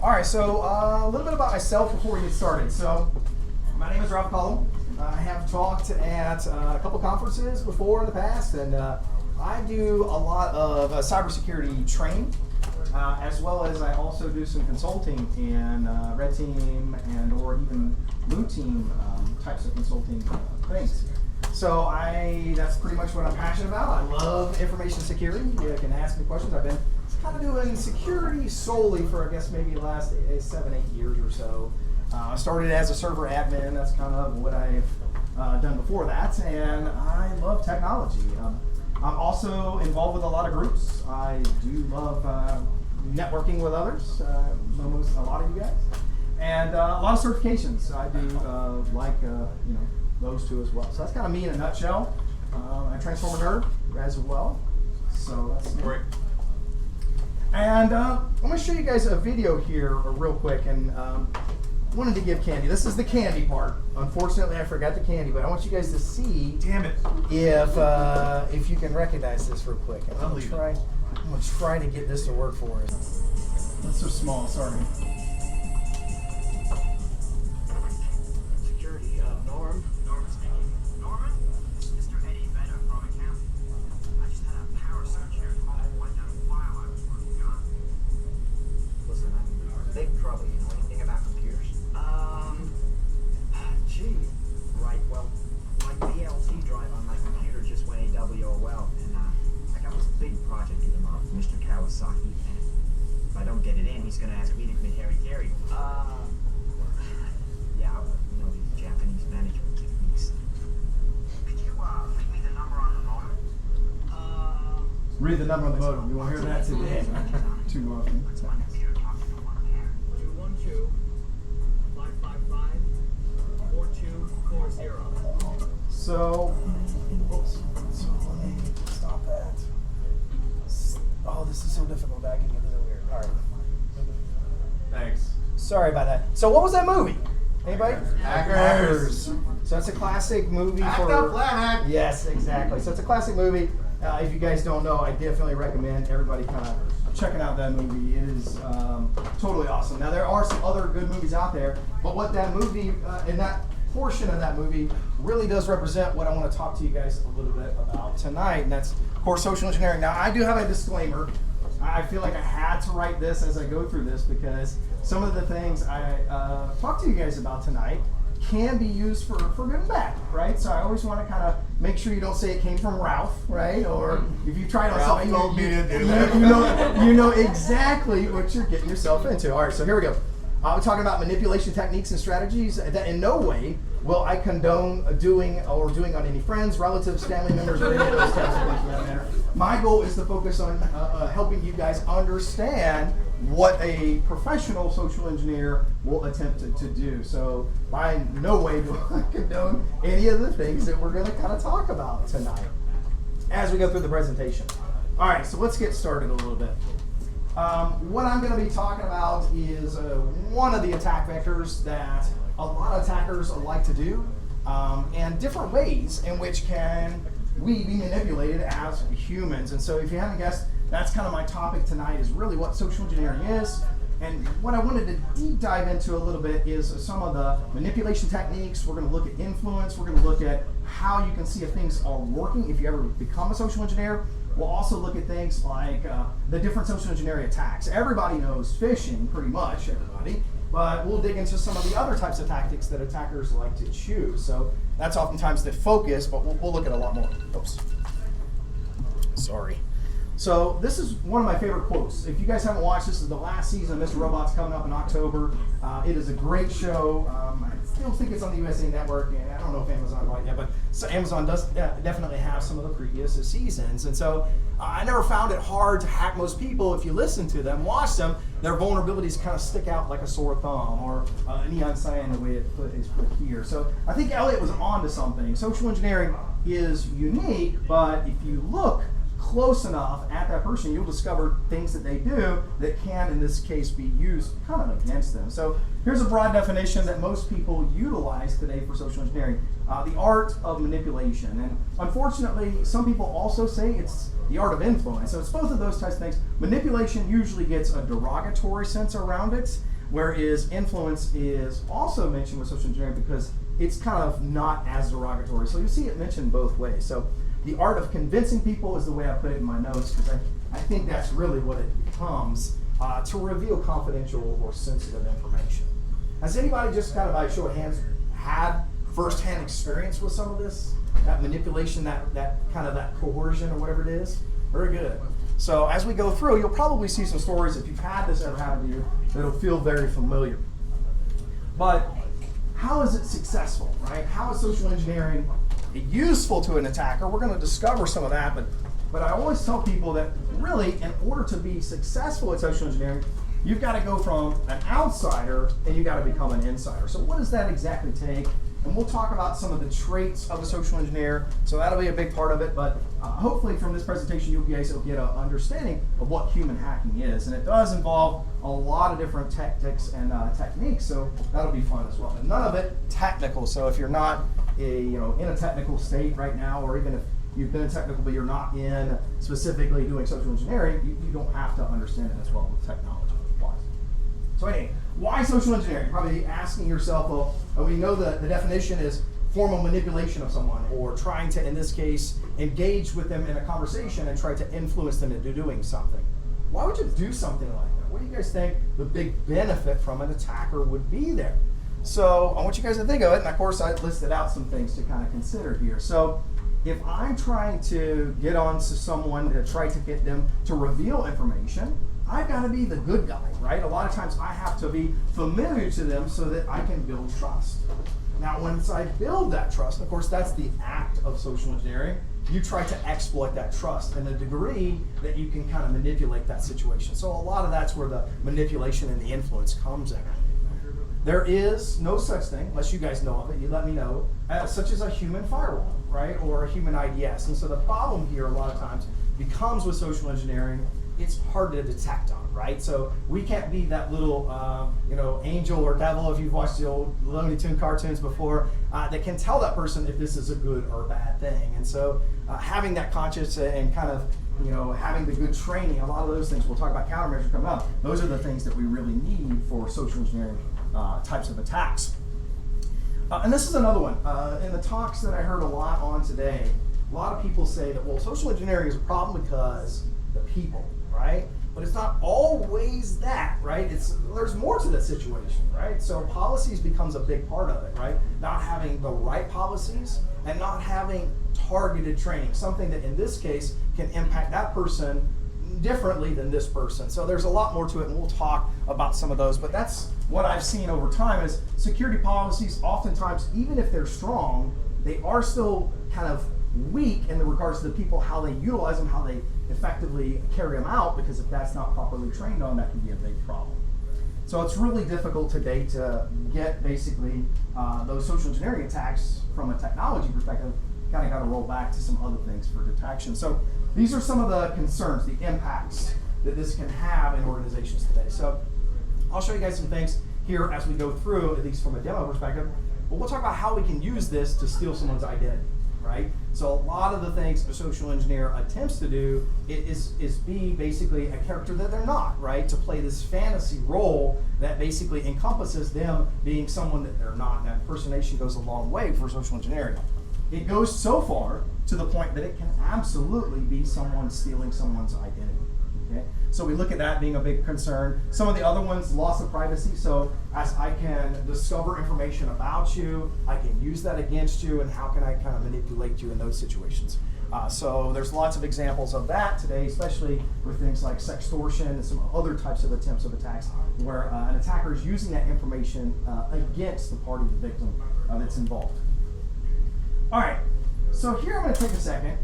All right, so a little bit about myself before we get started. So my name is Collum. I have talked at a couple conferences before in the past, and I do a lot of cybersecurity training, as well as I also do some consulting in red team and or even blue team types of consulting things. So that's pretty much what I'm passionate about. I love information security. You can ask me questions. I've been kind of doing security solely for, I guess, maybe the last 7, 8 years or so. I started as a server admin. That's kind of what I've done before that, and I love technology. I'm also involved with a lot of groups. I do love networking with others, almost a lot of you guys, and a lot of certifications. I do like those two as well. So that's kind of me in a nutshell. I transform a nerd as well. So that's great. And I'm going to show you guys a video here real quick, and wanted to give candy. This is the candy part. Unfortunately, I forgot the candy, but I want you guys to see. Damn it! If you can recognize this real quick. I'm going to try to get this to work for us. That's so small. Sorry. Security. Norm. Norman speaking. Norman? Mr. Eddie Vedder from accounting. I just had a power surge here at home. Went down a file I was working on. Listen, I'm in big trouble. You know anything about computers? Gee. Right, well, my VLC drive on my computer just went AWOL, and I got this big project due tomorrow from Mr. Colasec, and if I don't get it in, he's going to ask me to commit harry-carry. Yeah, you know these Japanese management techniques. Could you read me the number on the modem? Read the number on the modem. You won't hear that today. Too often. 212-555-4240. So let me stop that. Oh, this is so difficult. I can get this weird. All right. Thanks. Sorry about that. So what was that movie? Anybody? Hackers. So it's a classic movie Yes, exactly. So it's a classic movie. If you guys don't know, I definitely recommend everybody kind of checking out that movie. It is totally awesome. Now, there are some other good movies out there, but what that movie, in that portion of that movie, really does represent what I want to talk to you guys a little bit about tonight, and that's, of course, social engineering. Now, I do have a disclaimer. I feel like I had to write this as I go through this because some of the things I talk to you guys about tonight can be used for good and bad, right? So I always want to kind of make sure you don't say it came from Ralph, right? Or if you try it on something, you know exactly what you're getting yourself into. All right, so here we go. We're talking about manipulation techniques and strategies that in no way will I condone doing on any friends, relatives, family members, or any of those types of things for that matter. My goal is to focus on helping you guys understand what a professional social engineer will attempt to do. So by no way do I condone any of the things that we're going to kind of talk about tonight as we go through the presentation. All right, so let's get started a little bit. What I'm going to be talking about is one of the attack vectors that a lot of attackers like to do, and different ways in which can we be manipulated as humans. And so if you haven't guessed, that's kind of my topic tonight, is really what social engineering is. And what I wanted to deep dive into a little bit is some of the manipulation techniques. We're going to look at influence. We're going to look at how you can see if things are working if you ever become a social engineer. We'll also look at things like the different social engineering attacks. Everybody knows phishing, pretty much everybody, but we'll dig into some of the other types of tactics that attackers like to choose. So that's oftentimes the focus, but we'll look at a lot more. Oops. Sorry. So this is one of my favorite quotes. If you guys haven't watched, this is the last season of Mr. Robot's coming up in October. It is a great show. I still think it's on the USA Network, and I don't know if Amazon right yet, but so Amazon does definitely have some of the previous seasons. And so I never found it hard to hack most people. If you listen to them, watch them, their vulnerabilities kind of stick out like a sore thumb, or neon cyan, the way it's put here. So I think Elliot was onto something. Social engineering is unique, but if you look close enough at that person, you'll discover things that they do that can, in this case, be used kind of against them. So here's a broad definition that most people utilize today for social engineering. The art of manipulation. And unfortunately, some people also say it's the art of influence. So it's both of those types of things. Manipulation usually gets a derogatory sense around it. Whereas influence is also mentioned with social engineering because it's kind of not as derogatory. So you see it mentioned both ways. So the art of convincing people is the way I put it in my notes, because I think that's really what it becomes, to reveal confidential or sensitive information. Has anybody, just kind of by show of hands, had firsthand experience with some of this? That manipulation, that kind of that coercion or whatever it is? Very good. So as we go through, you'll probably see some stories, if you've had this ever happen to you, that'll feel very familiar. But how is it successful, right? How is social engineering useful to an attacker? We're going to discover some of that, but I always tell people that really, in order to be successful at social engineering, you've got to go from an outsider and you've got to become an insider. So what does that exactly take? And we'll talk about some of the traits of a social engineer, so that'll be a big part of it, but hopefully from this presentation you guys will get an understanding of what human hacking is. And it does involve a lot of different tactics and techniques, so that'll be fun as well. And none of it technical, so if you're not in a technical state right now, or even if you've been technical but you're not in specifically doing social engineering, you don't have to understand it as well with technology. So anyway, why social engineering? You're probably asking yourself, well, we know the definition is formal manipulation of someone, or trying to, in this case, engage with them in a conversation and try to influence them into doing something. Why would you do something like that? What do you guys think the big benefit from an attacker would be there? So I want you guys to think of it, and of course I listed out some things to kind of consider here. So if I'm trying to get on to someone to try to get them to reveal information, I've got to be the good guy, right? A lot of times I have to be familiar to them so that I can build trust. Now, once I build that trust, of course, that's the act of social engineering. You try to exploit that trust in a degree that you can kind of manipulate that situation. So a lot of that's where the manipulation and the influence comes in. There is no such thing, unless you guys know of it, you let me know, such as a human firewall, right? Or a human IDS. And so the problem here a lot of times becomes with social engineering, it's hard to detect on, right? So we can't be that little, angel or devil, if you've watched the old Looney Tune cartoons before, that can tell that person if this is a good or bad thing. And so having that conscience and kind of, having the good training, a lot of those things, we'll talk about countermeasures coming up, those are the things that we really need for social engineering types of attacks. And this is another one. In the talks that I heard a lot on today, a lot of people say that, well, social engineering is a problem because the people, right? But it's not always that, right? There's more to the situation, right? So policies becomes a big part of it, right? Not having the right policies and not having targeted training, something that in this case can impact that person differently than this person. So there's a lot more to it, and we'll talk about some of those, but that's what I've seen over time is security policies, oftentimes, even if they're strong, they are still kind of weak in regards to the people, how they utilize them, how they effectively carry them out, because if that's not properly trained on, that can be a big problem. So it's really difficult today to get basically those social engineering attacks from a technology perspective. Kind of got to roll back to some other things for detection. So these are some of the concerns, the impacts that this can have in organizations today. So I'll show you guys some things here as we go through, at least from a demo perspective, but we'll talk about how we can use this to steal someone's identity, right? So a lot of the things a social engineer attempts to do is be basically a character that they're not, right? To play this fantasy role that basically encompasses them being someone that they're not. And that impersonation goes a long way for social engineering. It goes so far to the point that it can absolutely be someone stealing someone's identity. Okay? So we look at that being a big concern. Some of the other ones, loss of privacy. So as I can discover information about you, I can use that against you, and how can I kind of manipulate you in those situations? So there's lots of examples of that today, especially with things like sextortion and some other types of attempts of attacks, where an attacker is using that information against the party, the victim that's involved. All right, so here I'm going to take a second.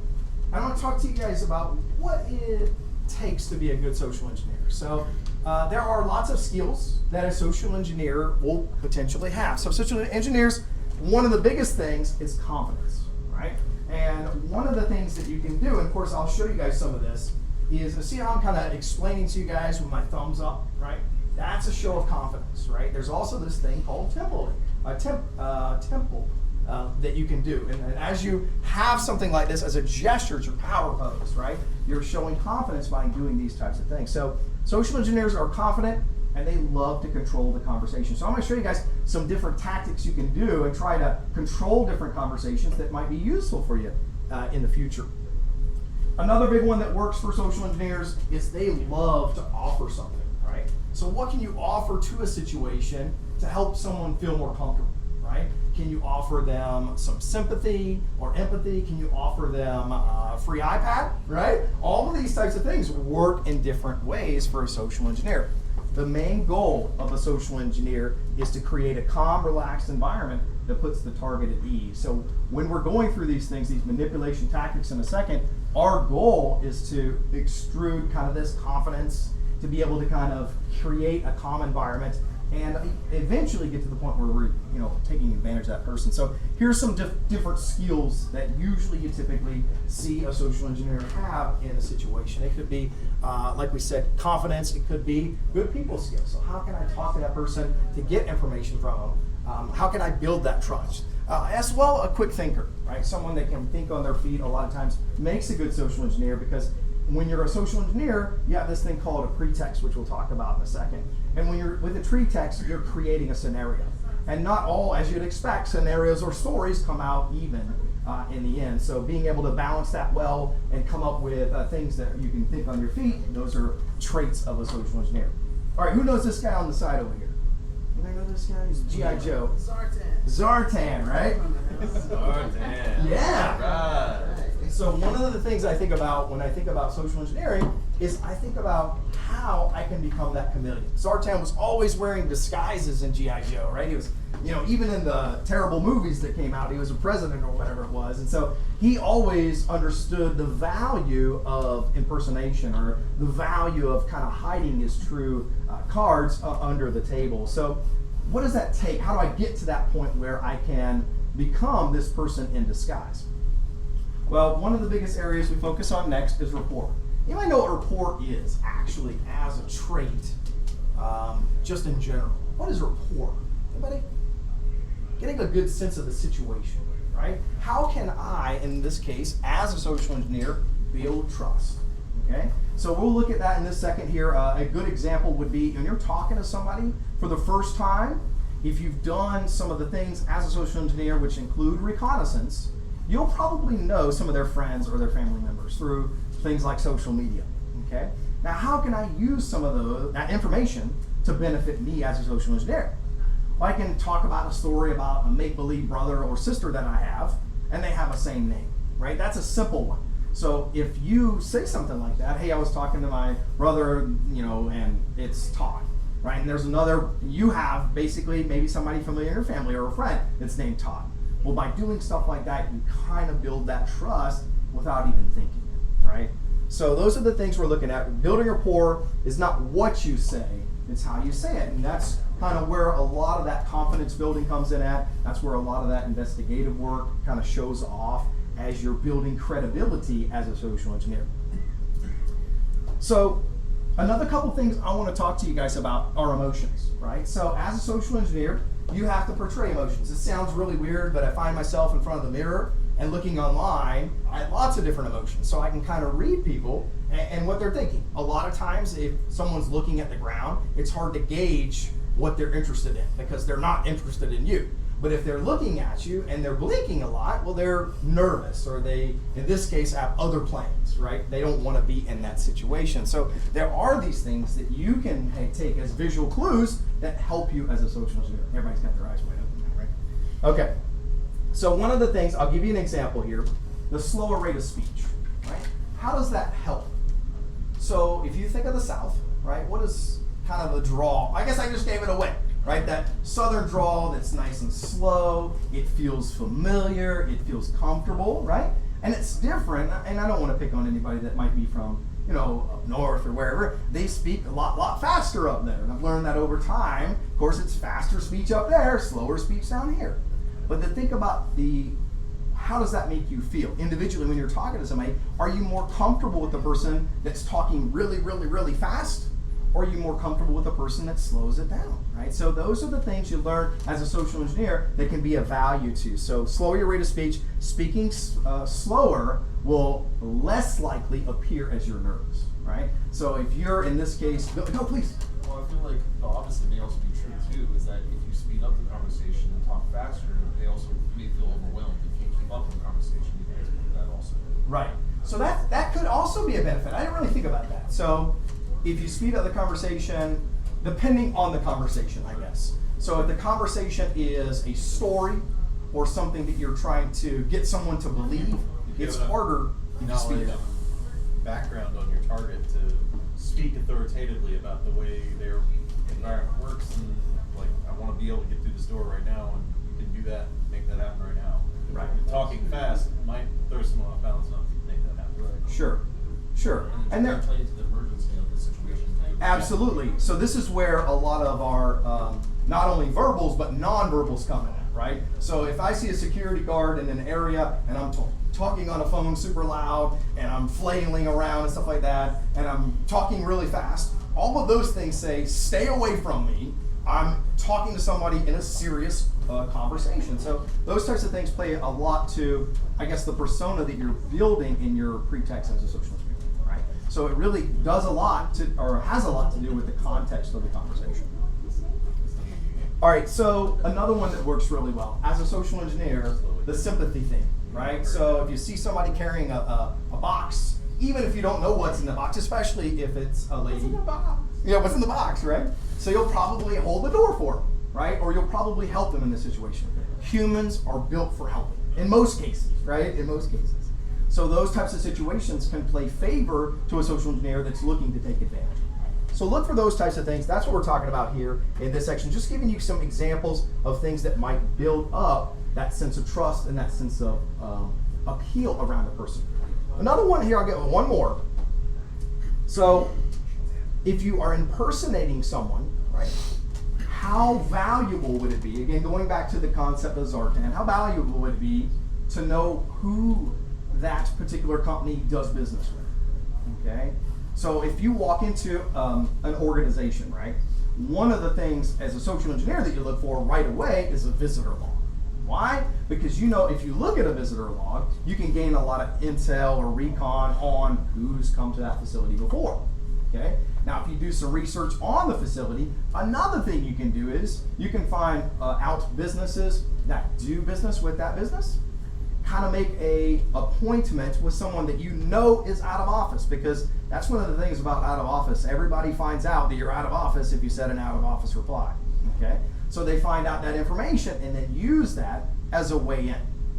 I want to talk to you guys about what it takes to be a good social engineer. So there are lots of skills that a social engineer will potentially have. So social engineers, one of the biggest things is confidence, right? And one of the things that you can do, and of course I'll show you guys some of this, is see how I'm kind of explaining to you guys with my thumbs up, right? That's a show of confidence, right? There's also this thing called temple that you can do. And as you have something like this as a gesture, it's your power pose, right? You're showing confidence by doing these types of things. So social engineers are confident and they love to control the conversation. So I'm going to show you guys some different tactics you can do and try to control different conversations that might be useful for you in the future. Another big one that works for social engineers is they love to offer something, right? So what can you offer to a situation to help someone feel more comfortable, right? Can you offer them some sympathy or empathy? Can you offer them a free iPad, right? All of these types of things work in different ways for a social engineer. The main goal of a social engineer is to create a calm, relaxed environment that puts the target at ease. So when we're going through these things, these manipulation tactics in a second, our goal is to extrude kind of this confidence, to be able to kind of create a calm environment and eventually get to the point where we're taking advantage of that person. So here's some different skills that usually you typically see a social engineer have in a situation. It could be, like we said, confidence. It could be good people skills. So how can I talk to that person to get information from them? How can I build that trust? As well, a quick thinker, right? Someone that can think on their feet a lot of times makes a good social engineer, because when you're a social engineer, you have this thing called a pretext, which we'll talk about in a second. And when you're with a pretext, you're creating a scenario. And not all, as you'd expect, scenarios or stories come out even in the end. So being able to balance that well and come up with things that you can think on your feet, those are traits of a social engineer. All right, who knows this guy on the side over here? Anybody know this guy? He's G.I. Joe. Zartan, right? Zartan. Yeah. Right. So one of the things I think about when I think about social engineering is I think about how I can become that chameleon. Zartan was always wearing disguises in G.I. Joe, right? He was, even in the terrible movies that came out, he was a president or whatever it was. And so he always understood the value of impersonation, or the value of kind of hiding his true cards under the table. So what does that take? How do I get to that point where I can become this person in disguise? Well, one of the biggest areas we focus on next is rapport. You might know what rapport is actually as a trait, just in general. What is rapport? Anybody? Getting a good sense of the situation, right? How can I, in this case, as a social engineer, build trust? Okay? So we'll look at that in this second here. A good example would be when you're talking to somebody for the first time, if you've done some of the things as a social engineer, which include reconnaissance, you'll probably know some of their friends or their family members through things like social media, okay? Now, how can I use some of that information to benefit me as a social engineer? Well, I can talk about a story about a make-believe brother or sister that I have, and they have a same name, right? That's a simple one. So if you say something like that, hey, I was talking to my brother, and it's Todd, right? And there's another, you have basically maybe somebody familiar in your family or a friend that's named Todd. Well, by doing stuff like that, you kind of build that trust without even thinking it, right? So those are the things we're looking at. Building rapport is not what you say, it's how you say it. And that's kind of where a lot of that confidence building comes in at. That's where a lot of that investigative work kind of shows off as you're building credibility as a social engineer. So another couple things I want to talk to you guys about are emotions, right? So as a social engineer, you have to portray emotions. It sounds really weird, but I find myself in front of the mirror and looking online at lots of different emotions. So I can kind of read people and what they're thinking. A lot of times, if someone's looking at the ground, it's hard to gauge what they're interested in because they're not interested in you. But if they're looking at you and they're blinking a lot, well, they're nervous, or they, in this case, have other plans, right? They don't want to be in that situation. So there are these things that you can take as visual clues that help you as a social engineer. Everybody's got their eyes wide open now, right? Okay. So one of the things, I'll give you an example here, the slower rate of speech, right? How does that help? So if you think of the South, right, what is kind of a drawl? I guess I just gave it away. Right, that southern drawl that's nice and slow, it feels familiar, it feels comfortable, right? And it's different, and I don't want to pick on anybody that might be from, up north or wherever. They speak a lot faster up there, and I've learned that over time. Of course, it's faster speech up there, slower speech down here. But to think about how does that make you feel? Individually, when you're talking to somebody, are you more comfortable with the person that's talking really, really, really fast? Or are you more comfortable with a person that slows it down, right? So those are the things you learn as a social engineer that can be of value to you. So slower your rate of speech. Speaking slower will less likely appear as you're nervous, right? So if you're, in this case, no, please. Well, I feel like the opposite may also be true too, is that if you speed up the conversation and talk faster, they also may feel overwhelmed. They can't keep up with the conversation. You guys know that also. Right. So that could also be a benefit. I didn't really think about that. So if you speed up the conversation, depending on the conversation, I guess. So if the conversation is a story or something that you're trying to get someone to believe, it's harder if you speed it up. Background on your target to speak authoritatively about the way their environment works, and like, I want to be able to get through this door right now, and you can do that, make that happen right now. Right. Talking fast might throw someone off balance enough to make that happen. Right. Sure. And then play into the emergency of the situation too. Absolutely. So this is where a lot of our not only verbals but non-verbals come in, right? So if I see a security guard in an area and I'm talking on a phone super loud and I'm flailing around and stuff like that, and I'm talking really fast, all of those things say, stay away from me. I'm talking to somebody in a serious conversation. So those types of things play a lot to, I guess, the persona that you're building in your pretext as a social engineer, right? So it really does a lot to, or has a lot to do with the context of the conversation. All right, so another one that works really well as a social engineer, the sympathy thing, right? So if you see somebody carrying a box, even if you don't know what's in the box, especially if it's a lady. What's in the box? Yeah, what's in the box, right? So you'll probably hold the door for them, right? Or you'll probably help them in this situation. Humans are built for helping, in most cases, right? In most cases. So those types of situations can play favor to a social engineer that's looking to take advantage. So look for those types of things. That's what we're talking about here in this section. Just giving you some examples of things that might build up that sense of trust and that sense of appeal around a person. Another one here, I'll get one more. So if you are impersonating someone, right, how valuable would it be, again, going back to the concept of Zartan, how valuable would it be to know who that particular company does business with, okay? So if you walk into an organization, right, one of the things as a social engineer that you look for right away is a visitor log. Why? Because you know if you look at a visitor log, you can gain a lot of intel or recon on who's come to that facility before. Okay? Now if you do some research on the facility, another thing you can do is you can find out businesses that do business with that business. Kind of make a appointment with someone that you know is out of office, because that's one of the things about out of office. Everybody finds out that you're out of office if you set an out of office reply. Okay? So they find out that information and then use that as a way in,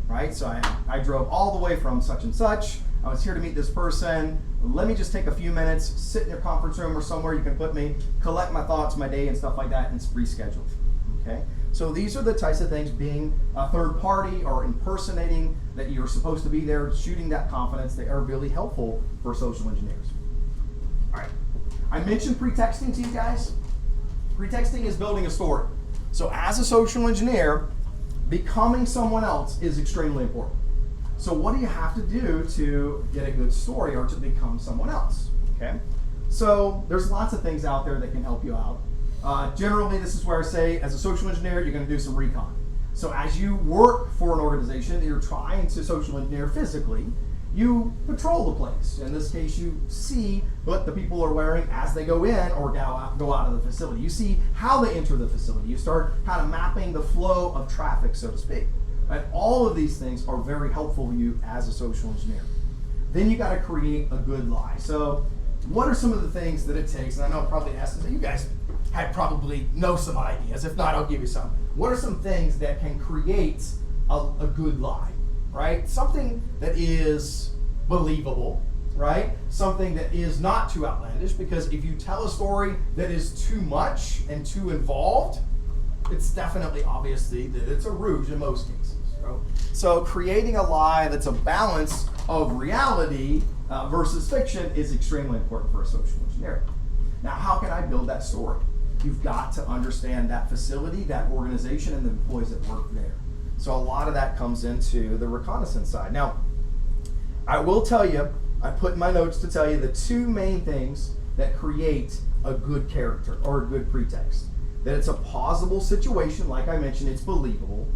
right? So I drove all the way from such and such. I was here to meet this person. Let me just take a few minutes, sit in your conference room or somewhere you can put me, collect my thoughts, my day and stuff like that, and reschedule. Okay? So these are the types of things, being a third party or impersonating that you're supposed to be there, shooting that confidence, that are really helpful for social engineers. All right. I mentioned pretexting to you guys. Pretexting is building a story. So as a social engineer, becoming someone else is extremely important. So what do you have to do to get a good story or to become someone else? Okay. So there's lots of things out there that can help you out. Generally, this is where I say, as a social engineer, you're going to do some recon. So as you work for an organization that you're trying to social engineer physically, you patrol the place. In this case, you see what the people are wearing as they go in or go out of the facility. You see how they enter the facility. You start kind of mapping the flow of traffic, so to speak. Right? All of these things are very helpful to you as a social engineer. Then you got to create a good lie. So what are some of the things that it takes? And I know I'll probably ask this, you guys probably know some ideas. If not, I'll give you some. What are some things that can create a good lie, right? Something that is believable, right? Something that is not too outlandish, because if you tell a story that is too much and too involved, it's definitely obviously that it's a ruse in most cases. Right? So creating a lie that's a balance of reality versus fiction is extremely important for a social engineer. Now, how can I build that story? You've got to understand that facility, that organization, and the employees that work there. So a lot of that comes into the reconnaissance side. Now, I will tell you, I put in my notes to tell you the two main things that create a good character or a good pretext. That it's a plausible situation, like I mentioned, it's believable,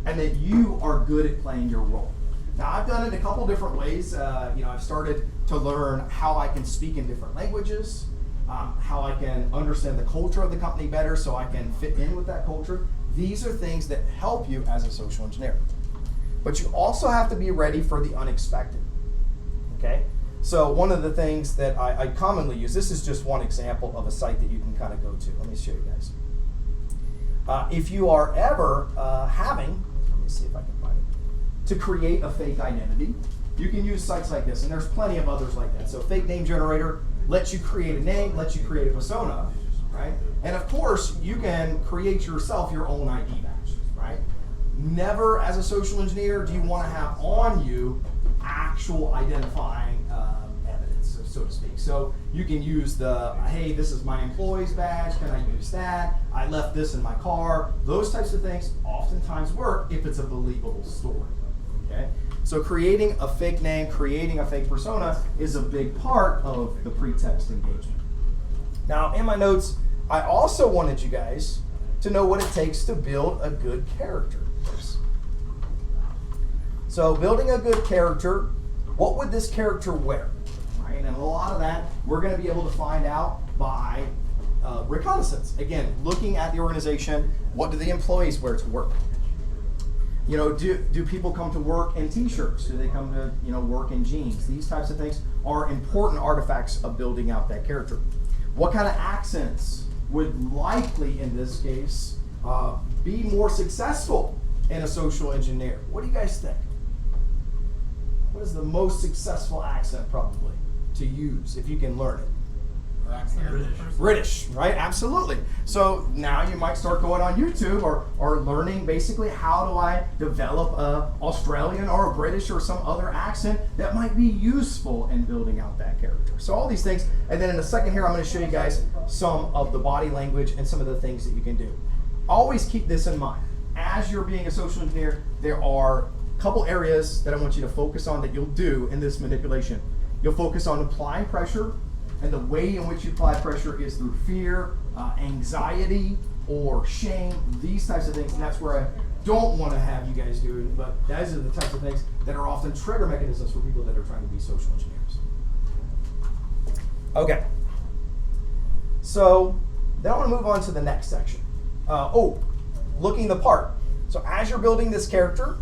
and that you are good at playing your role. Now, I've done it a couple different ways. I've started to learn how I can speak in different languages, how I can understand the culture of the company better so I can fit in with that culture. These are things that help you as a social engineer. But you also have to be ready for the unexpected, okay? So one of the things that I commonly use, this is just one example of a site that you can kind of go to. Let me show you guys. If you are ever having, let me see if I can find it, to create a fake identity, you can use sites like this, and there's plenty of others like that. So fake name generator lets you create a name, lets you create a persona, right? And of course, you can create yourself your own ID badge, right? Never, as a social engineer, do you want to have on you actual identifying evidence, so to speak. So you can use the, hey, this is my employee's badge, can I use that? I left this in my car. Those types of things oftentimes work if it's a believable story, okay? So creating a fake name, creating a fake persona is a big part of the pretext engagement. Now, in my notes, I also wanted you guys to know what it takes to build a good character. So building a good character, what would this character wear? Right? And a lot of that we're going to be able to find out by reconnaissance. Again, looking at the organization, what do the employees wear to work? You know, do people come to work in t-shirts? Do they come to, you know, work in jeans? These types of things are important artifacts of building out that character. What kind of accents would likely, in this case, be more successful in a social engineer? What do you guys think? What is the most successful accent probably to use if you can learn it? British, right? Absolutely. So now you might start going on YouTube or learning basically how do I develop a Australian or a British or some other accent that might be useful in building out that character. So all these things, and then in a second here I'm going to show you guys some of the body language and some of the things that you can do. Always keep this in mind. As you're being a social engineer, there are a couple areas that I want you to focus on that you'll do in this manipulation. You'll focus on applying pressure, and the way in which you apply pressure is through fear, anxiety, or shame, these types of things, and that's where I don't want to have you guys do it, but those are the types of things that are often trigger mechanisms for people that are trying to be social engineers. Okay, so then I want to move on to the next section. Looking the part. So as you're building this character,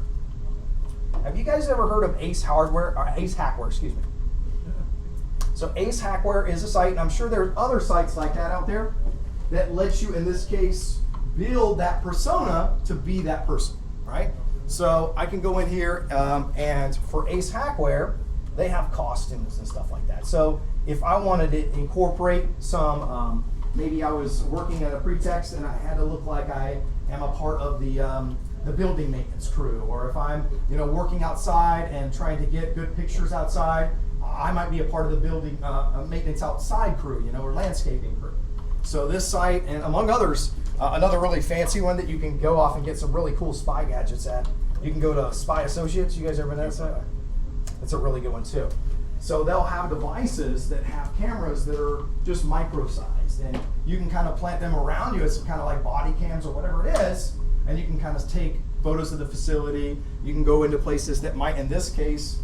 have you guys ever heard of Ace Hackware, excuse me? So Ace Hackware is a site, and I'm sure there are other sites like that out there that lets you, in this case, build that persona to be that person, right? So I can go in here, and for Ace Hackware, they have costumes and stuff like that. So if I wanted to incorporate some, maybe I was working at a pretext and I had to look like I am a part of the building maintenance crew, or if I'm, you know, working outside and trying to get good pictures outside, I might be a part of the building maintenance outside crew, you know, or landscaping crew. So this site, and among others, another really fancy one that you can go off and get some really cool spy gadgets at. You can go to Spy Associates. You guys ever been to that site? That's a really good one too. So they'll have devices that have cameras that are just micro-sized, and you can kind of plant them around you as kind of like body cams or whatever it is, and you can kind of take photos of the facility. You can go into places that might, in this case,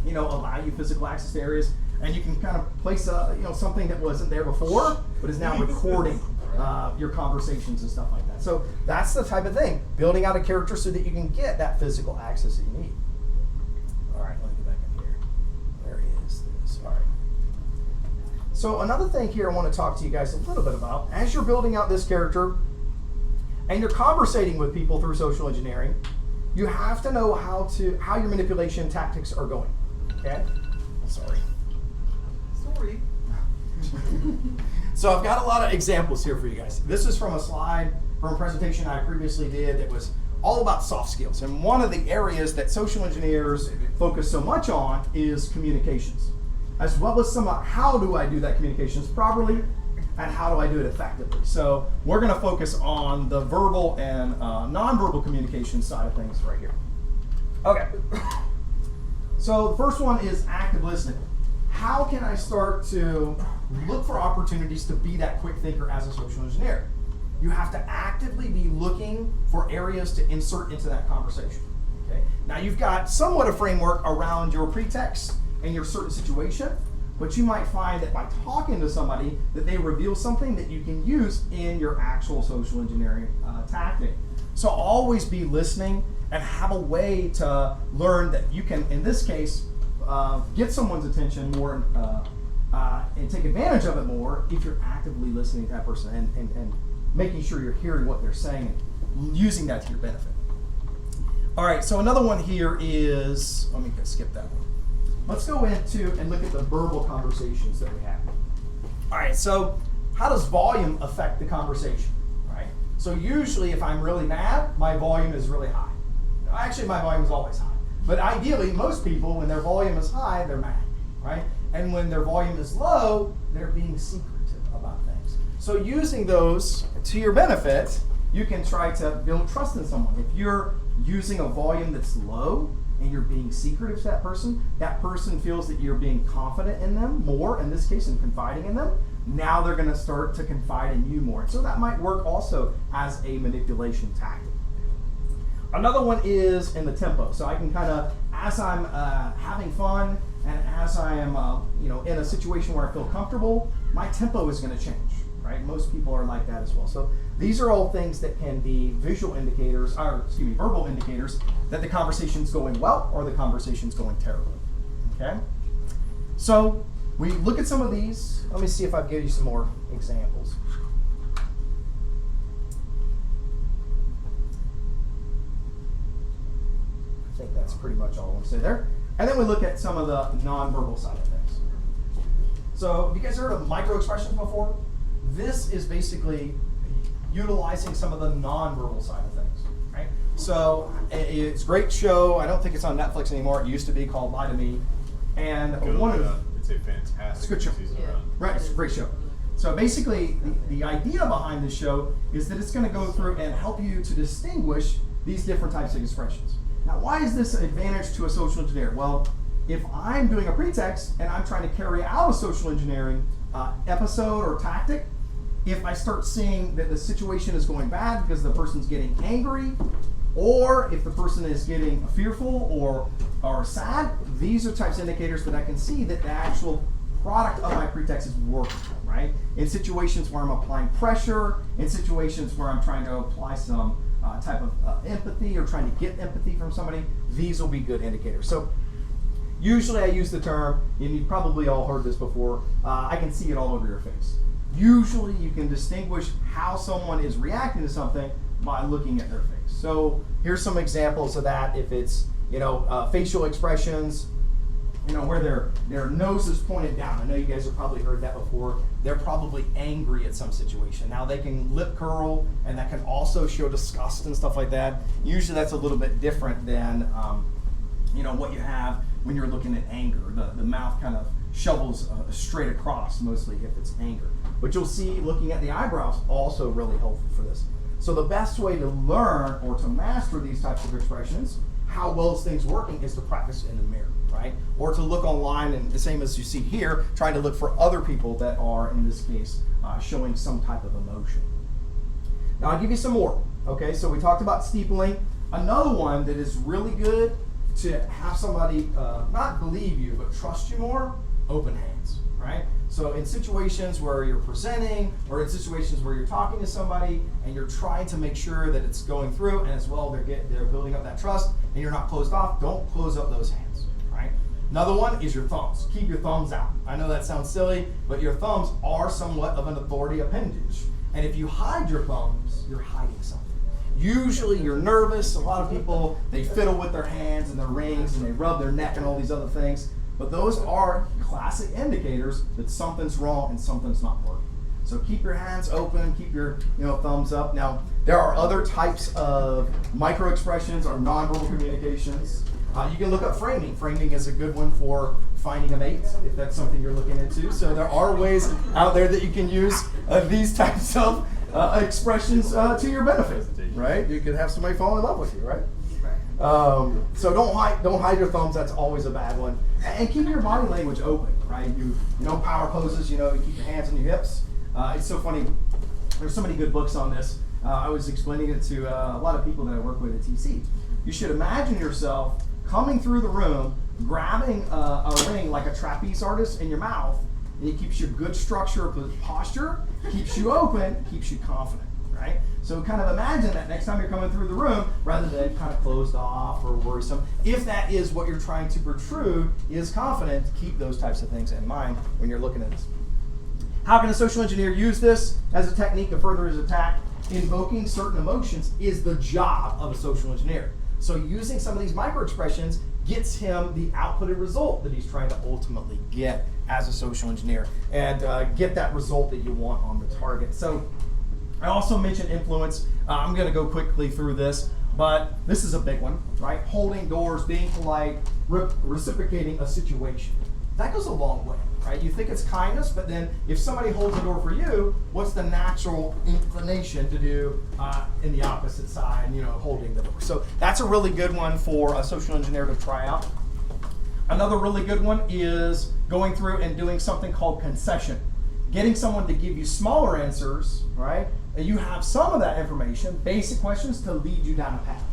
you know, allow you physical access to areas, and you can kind of place you know, something that wasn't there before, but is now recording your conversations and stuff like that. So that's the type of thing, building out a character so that you can get that physical access that you need. All right, let me get back in here. Where is this? All right. So another thing here I want to talk to you guys a little bit about, as you're building out this character and you're conversating with people through social engineering, you have to know how your manipulation tactics are going. Okay? Sorry. So I've got a lot of examples here for you guys. This is from a slide from a presentation I previously did that was all about soft skills. And one of the areas that social engineers focus so much on is communications, as well as some of how do I do that communications properly and how do I do it effectively. So we're going to focus on the verbal and nonverbal communication side of things right here. Okay. So the first one is active listening. How can I start to look for opportunities to be that quick thinker as a social engineer? You have to actively be looking for areas to insert into that conversation. Okay. Now you've got somewhat a framework around your pretext and your certain situation, but you might find that by talking to somebody that they reveal something that you can use in your actual social engineering tactic. So always be listening and have a way to learn that you can, in this case, get someone's attention more and take advantage of it more if you're actively listening to that person and making sure you're hearing what they're saying and using that to your benefit. All right, so another one here is, let me skip that one. Let's go into and look at the verbal conversations that we have. All right, so how does volume affect the conversation, right? So usually if I'm really mad, my volume is really high. Actually, my volume is always high. But ideally, most people, when their volume is high, they're mad, right? And when their volume is low, they're being secretive about things. So using those to your benefit, you can try to build trust in someone. If you're using a volume that's low and you're being secretive to that person feels that you're being confident in them more, in this case, and confiding in them. Now they're going to start to confide in you more. So that might work also as a manipulation tactic. Another one is in the tempo. So I can kind of, as I'm having fun and as I am in a situation where I feel comfortable, my tempo is going to change, right? Most people are like that as well. So these are all things that can be visual indicators, verbal indicators that the conversation's going well or the conversation's going terribly, okay? So we look at some of these. Let me see if I've given you some more examples. I think that's pretty much all I want to say there. And then we look at some of the nonverbal side of things. So have you guys heard of microexpressions before? This is basically utilizing some of the nonverbal side of things, right? So it's a great show. I don't think it's on Netflix anymore. It used to be, called Lie to Me. And it's a fantastic good show. season Yeah. run. Right, it's a great show. So basically, the idea behind this show is that it's going to go through and help you to distinguish these different types of expressions. Now, why is this an advantage to a social engineer? Well, if I'm doing a pretext and I'm trying to carry out a social engineering episode or tactic, if I start seeing that the situation is going bad because the person's getting angry, or if the person is getting fearful or sad, these are types of indicators that I can see that the actual product of my pretext is working, right? In situations where I'm applying pressure, in situations where I'm trying to apply some type of empathy or trying to get empathy from somebody, these will be good indicators. So usually I use the term, and you've probably all heard this before, I can see it all over your face. Usually you can distinguish how someone is reacting to something by looking at their face. So here's some examples of that. If it's facial expressions, where their nose is pointed down. I know you guys have probably heard that before. They're probably angry at some situation. Now they can lip curl, and that can also show disgust and stuff like that. Usually that's a little bit different than what you have when you're looking at anger. The mouth kind of shovels straight across, mostly if it's anger. But you'll see looking at the eyebrows also really helpful for this. So the best way to learn or to master these types of expressions, how well is things working, is to practice in the mirror, right? Or to look online, and the same as you see here, trying to look for other people that are, in this case, showing some type of emotion. Now I'll give you some more. Okay, so we talked about steepling. Another one that is really good to have somebody not believe you, but trust you more, open hands, right? So in situations where you're presenting or in situations where you're talking to somebody and you're trying to make sure that it's going through, and as well they're building up that trust and you're not closed off, don't close up those hands, right? Another one is your thumbs. Keep your thumbs out. I know that sounds silly, but your thumbs are somewhat of an authority appendage. And if you hide your thumbs, you're hiding something. Usually you're nervous. A lot of people, they fiddle with their hands and their rings and they rub their neck and all these other things. But those are classic indicators that something's wrong and something's not working. So keep your hands open, keep your thumbs up. Now, there are other types of microexpressions or nonverbal communications. You can look up framing. Framing is a good one for finding a mate, if that's something you're looking into. So there are ways out there that you can use these types of expressions to your benefit, right? You could have somebody fall in love with you, right? So don't hide your thumbs. That's always a bad one. And keep your body language open, right? You power poses. You keep your hands on your hips. It's so funny. There's so many good books on this. I was explaining it to a lot of people that I work with at TC. You should imagine yourself coming through the room grabbing a ring like a trapeze artist in your mouth, and it keeps you good structure of the posture, keeps you open, keeps you confident, right? So kind of imagine that next time you're coming through the room, rather than kind of closed off or worrisome, if that is what you're trying to protrude, is confident, keep those types of things in mind when you're looking at this. How can a social engineer use this as a technique to further his attack? Invoking certain emotions is the job of a social engineer. So using some of these microexpressions gets him the outputted result that he's trying to ultimately get as a social engineer, and get that result that you want on the target. So I also mentioned influence. I'm going to go quickly through this, but this is a big one, right? Holding doors, being polite, reciprocating a situation. That goes a long way, right? You think it's kindness, but then if somebody holds the door for you, what's the natural inclination to do in the opposite side, holding the door? So that's a really good one for a social engineer to try out. Another really good one is going through and doing something called concession. Getting someone to give you smaller answers, right? And you have some of that information, basic questions, to lead you down a path.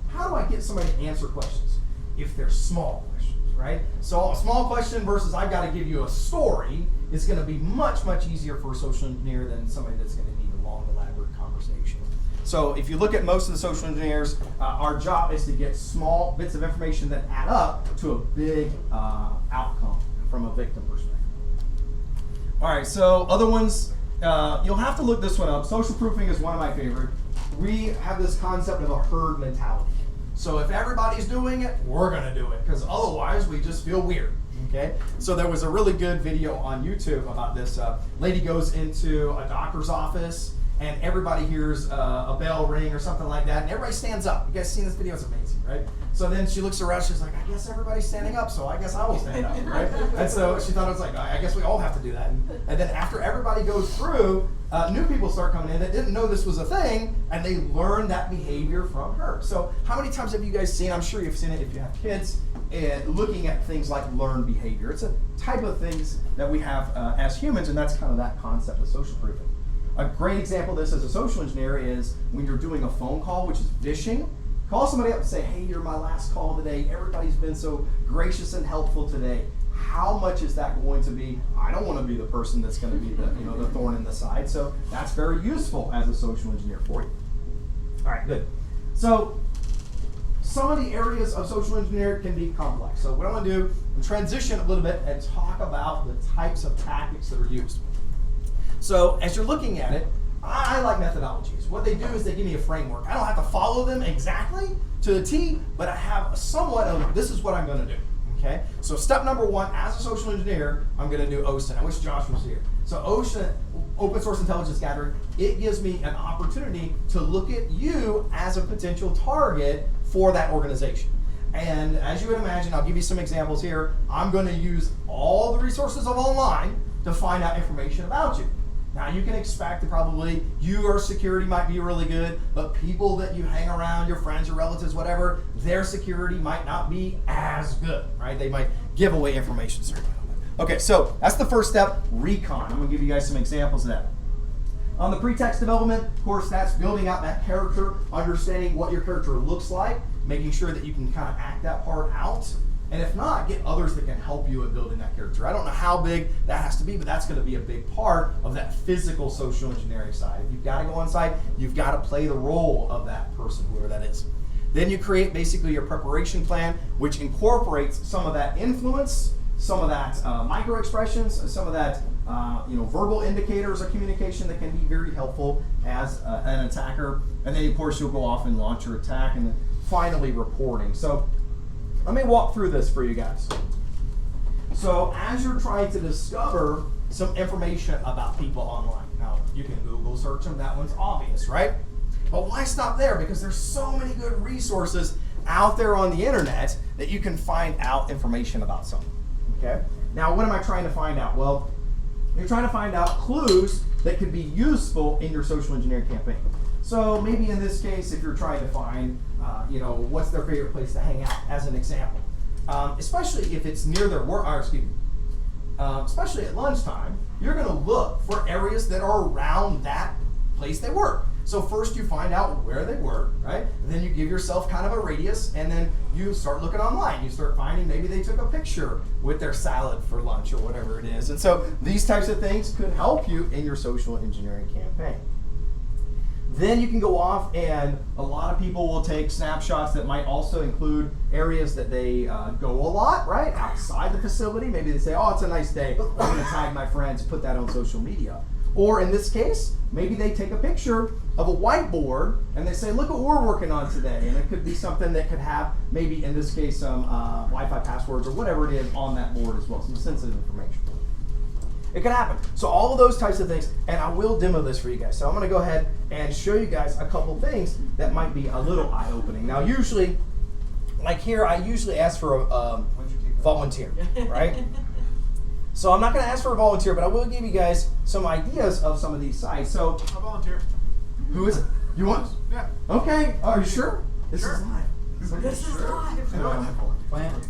How do I get somebody to answer questions? If they're small questions, right? So a small question versus I've got to give you a story is going to be much, much easier for a social engineer than somebody that's going to need a long, elaborate conversation. So if you look at most of the social engineers, our job is to get small bits of information that add up to a big outcome from a victim perspective. All right, so other ones, you'll have to look this one up. Social proofing is one of my favorite. We have this concept of a herd mentality. So if everybody's doing it, we're gonna do it, because otherwise we just feel weird, okay? So there was a really good video on YouTube about this. Lady goes into a doctor's office, and everybody hears a bell ring or something like that, and everybody stands up. You guys seen this video? It's amazing, right? So then she looks around, she's like, I guess everybody's standing up, so I guess I will stand up, right? And so she thought it was like, I guess we all have to do that. And then after everybody goes through, new people start coming in that didn't know this was a thing, and they learn that behavior from her. So how many times have you guys seen, I'm sure you've seen it if you have kids, looking at things like learned behavior. It's a type of things that we have as humans, and that's kind of that concept of social proofing. A great example of this as a social engineer is when you're doing a phone call, which is phishing. Call somebody up and say, hey, you're my last call today. Everybody's been so gracious and helpful today. How much is that going to be? I don't want to be the person that's going to be the thorn in the side. So that's very useful as a social engineer for you. All right, good. So some of the areas of social engineering can be complex. So what I want to do is transition a little bit and talk about the types of tactics that are used. So as you're looking at it, I like methodologies. What they do is they give me a framework. I don't have to follow them exactly to the T, but I have somewhat of, this is what I'm going to do. Okay? So step number one, as a social engineer, I'm going to do OSINT. I wish Josh was here. So OSINT, Open Source Intelligence Gathering, it gives me an opportunity to look at you as a potential target for that organization. And as you would imagine, I'll give you some examples here. I'm going to use all the resources of online to find out information about you. Now you can expect that probably your security might be really good, but people that you hang around, your friends, your relatives, whatever, their security might not be as good, right? They might give away information. Okay, so that's the first step, RECON. I'm gonna give you guys some examples of that. On the pretext development, of course, that's building out that character, understanding what your character looks like, making sure that you can kind of act that part out. And if not, get others that can help you in building that character. I don't know how big that has to be, but that's going to be a big part of that physical social engineering side. If you've got to go on site, you've got to play the role of that person, whoever that is. Then you create basically your preparation plan, which incorporates some of that influence, some of that microexpressions, some of that verbal indicators of communication that can be very helpful as an attacker. And then, of course, you'll go off and launch your attack, and then finally reporting. So let me walk through this for you guys. So as you're trying to discover some information about people online, now you can Google search them, that one's obvious, right? But why stop there? Because there's so many good resources out there on the internet that you can find out information about someone, okay? Now what am I trying to find out? Well, you're trying to find out clues that could be useful in your social engineering campaign. So maybe in this case, if you're trying to find, what's their favorite place to hang out, as an example. Especially if it's near their work, especially at lunchtime, you're going to look for areas that are around that place they work. So first you find out where they work, right? And then you give yourself kind of a radius, and then you start looking online. You start finding maybe they took a picture with their salad for lunch or whatever it is. And so these types of things could help you in your social engineering campaign. Then you can go off, and a lot of people will take snapshots that might also include areas that they go a lot, right? Outside the facility. Maybe they say, oh, it's a nice day. I'm going to tag my friends, put that on social media. Or in this case, maybe they take a picture of a whiteboard and they say, look what we're working on today. And it could be something that could have, maybe in this case, some Wi-Fi passwords or whatever it is on that board as well, some sensitive information. It can happen. So all of those types of things, and I will demo this for you guys. So I'm going to go ahead and show you guys a couple things that might be a little eye-opening. Now usually, like here, I usually ask for a volunteer, right? So I'm not going to ask for a volunteer, but I will give you guys some ideas of some of these sites. So I'll volunteer. who is it? You want? Yeah. Okay. Are you sure? This Sure. is live. This is live.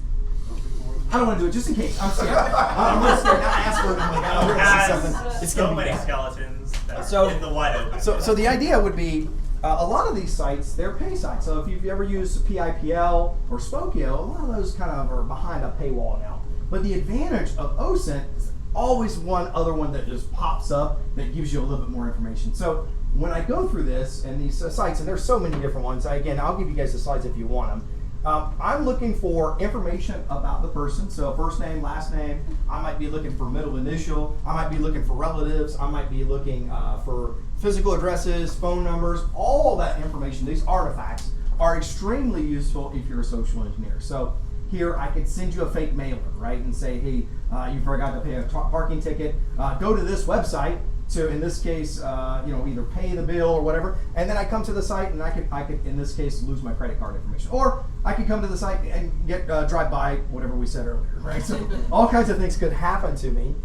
I don't want to do it just in case. I'm scared. I'm really scared. Now I ask for it. I'm like, oh, we're gonna see something. It's so gonna be many bad. skeletons that So- are in the wide open. So the idea would be a lot of these sites, they're pay sites. So if you've ever used PIPL or Spokio, a lot of those kind of are behind a paywall now. But the advantage of OSINT is always one other one that just pops up that gives you a little bit more information. So when I go through this and these sites, and there's so many different ones, again, I'll give you guys the slides if you want them. I'm looking for information about the person, so first name, last name. I might be looking for middle initial. I might be looking for relatives. I might be looking for physical addresses, phone numbers. All that information, these artifacts, are extremely useful if you're a social engineer. So here I could send you a fake mailer, right, and say, hey, you forgot to pay a parking ticket. Go to this website to, in this case, either pay the bill or whatever, and then I come to the site and I could, in this case, lose my credit card information. Or I could come to the site and get drive by whatever we said earlier, right? So all kinds of things could happen to me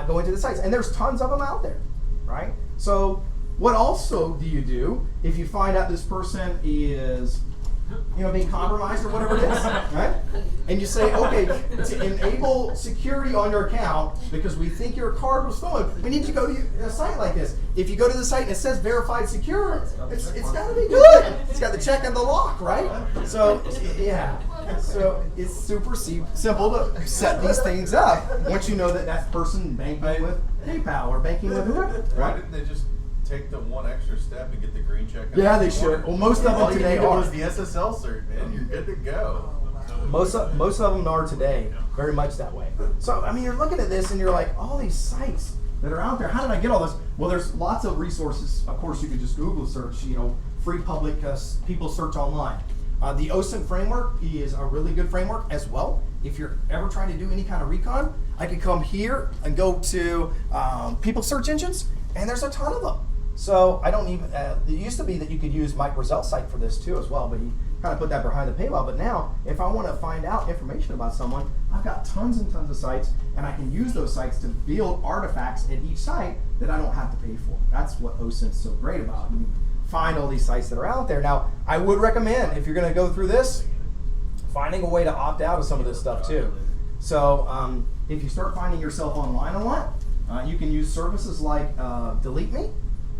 going to the sites, and there's tons of them out there, right? So what also do you do if you find out this person is being compromised or whatever it is, right? And you say, okay, to enable security on your account, because we think your card was stolen, we need to go to a site like this. If you go to the site and it says verified secure, it's got to be good. It's got the check and the lock, right? So, yeah. So it's super simple to set these things up once you know that that person banking with PayPal or banking with whoever, Why right? didn't they just take the one extra step and get the green check? Yeah, they should. Well, most of them All you today needed are. was the SSL cert, man. You're good to go. Most of them are today very much that way. So, I mean, you're looking at this and you're like, all these sites that are out there, how did I get all this? Well, there's lots of resources. Of course, you could just Google search, free public people search online. The OSINT framework is a really good framework as well. If you're ever trying to do any kind of recon, I could come here and go to people search engines, and there's a ton of them. So I don't even, it used to be that you could use MicroEXPRESSIONS site for this too as well, but you kind of put that behind the paywall. But now, if I want to find out information about someone, I've got tons and tons of sites, and I can use those sites to build artifacts at each site that I don't have to pay for. That's what OSINT's so great about. You find all these sites that are out there. Now, I would recommend, if you're going to go through this, finding a way to opt out of some of this stuff too. So if you start finding yourself online a lot, you can use services like Delete Me.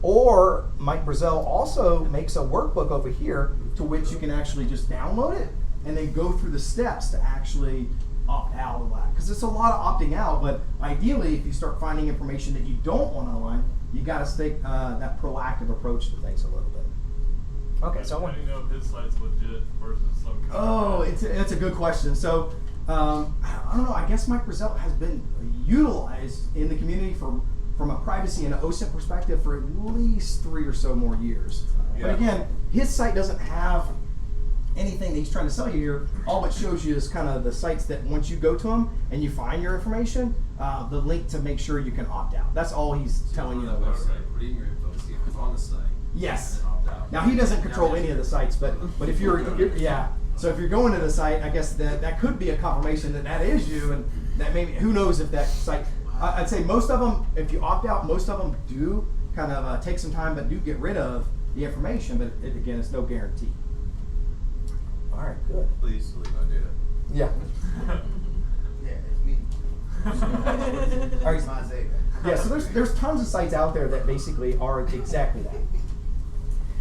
Or Mike Brazel also makes a workbook over here to which you can actually just download it and then go through the steps to actually opt out of that. Because it's a lot of opting out, but ideally if you start finding information that you don't want online, you got to take that proactive approach to things a little bit. Okay, so I want to know if his site's legit versus some kind Oh, it's a good question. So I don't know, I guess Mike Brazel has been utilized in the community from a privacy and an OSINT perspective for at least 3 or so more years. Yeah. But again, his site doesn't have anything that he's trying to sell you here. All it shows you is kind of the sites that once you go to them and you find your information, the link to make sure you can opt out. That's all he's telling you. On that website, put in your info, see if it's on the site. Yes. And then opt out. Now he doesn't control any of the sites, but if you're yeah. So if you're going to the site, I guess that could be a confirmation that is you, and that maybe who knows if that site. I'd say most of them, if you opt out, most of them do kind of take some time, but do get rid of the information. But again, it's no guarantee. All right, good. Please delete my data. Yeah. Yeah, it's me. All right. It's my data. Yeah. So there's tons of sites out there that basically are exactly that.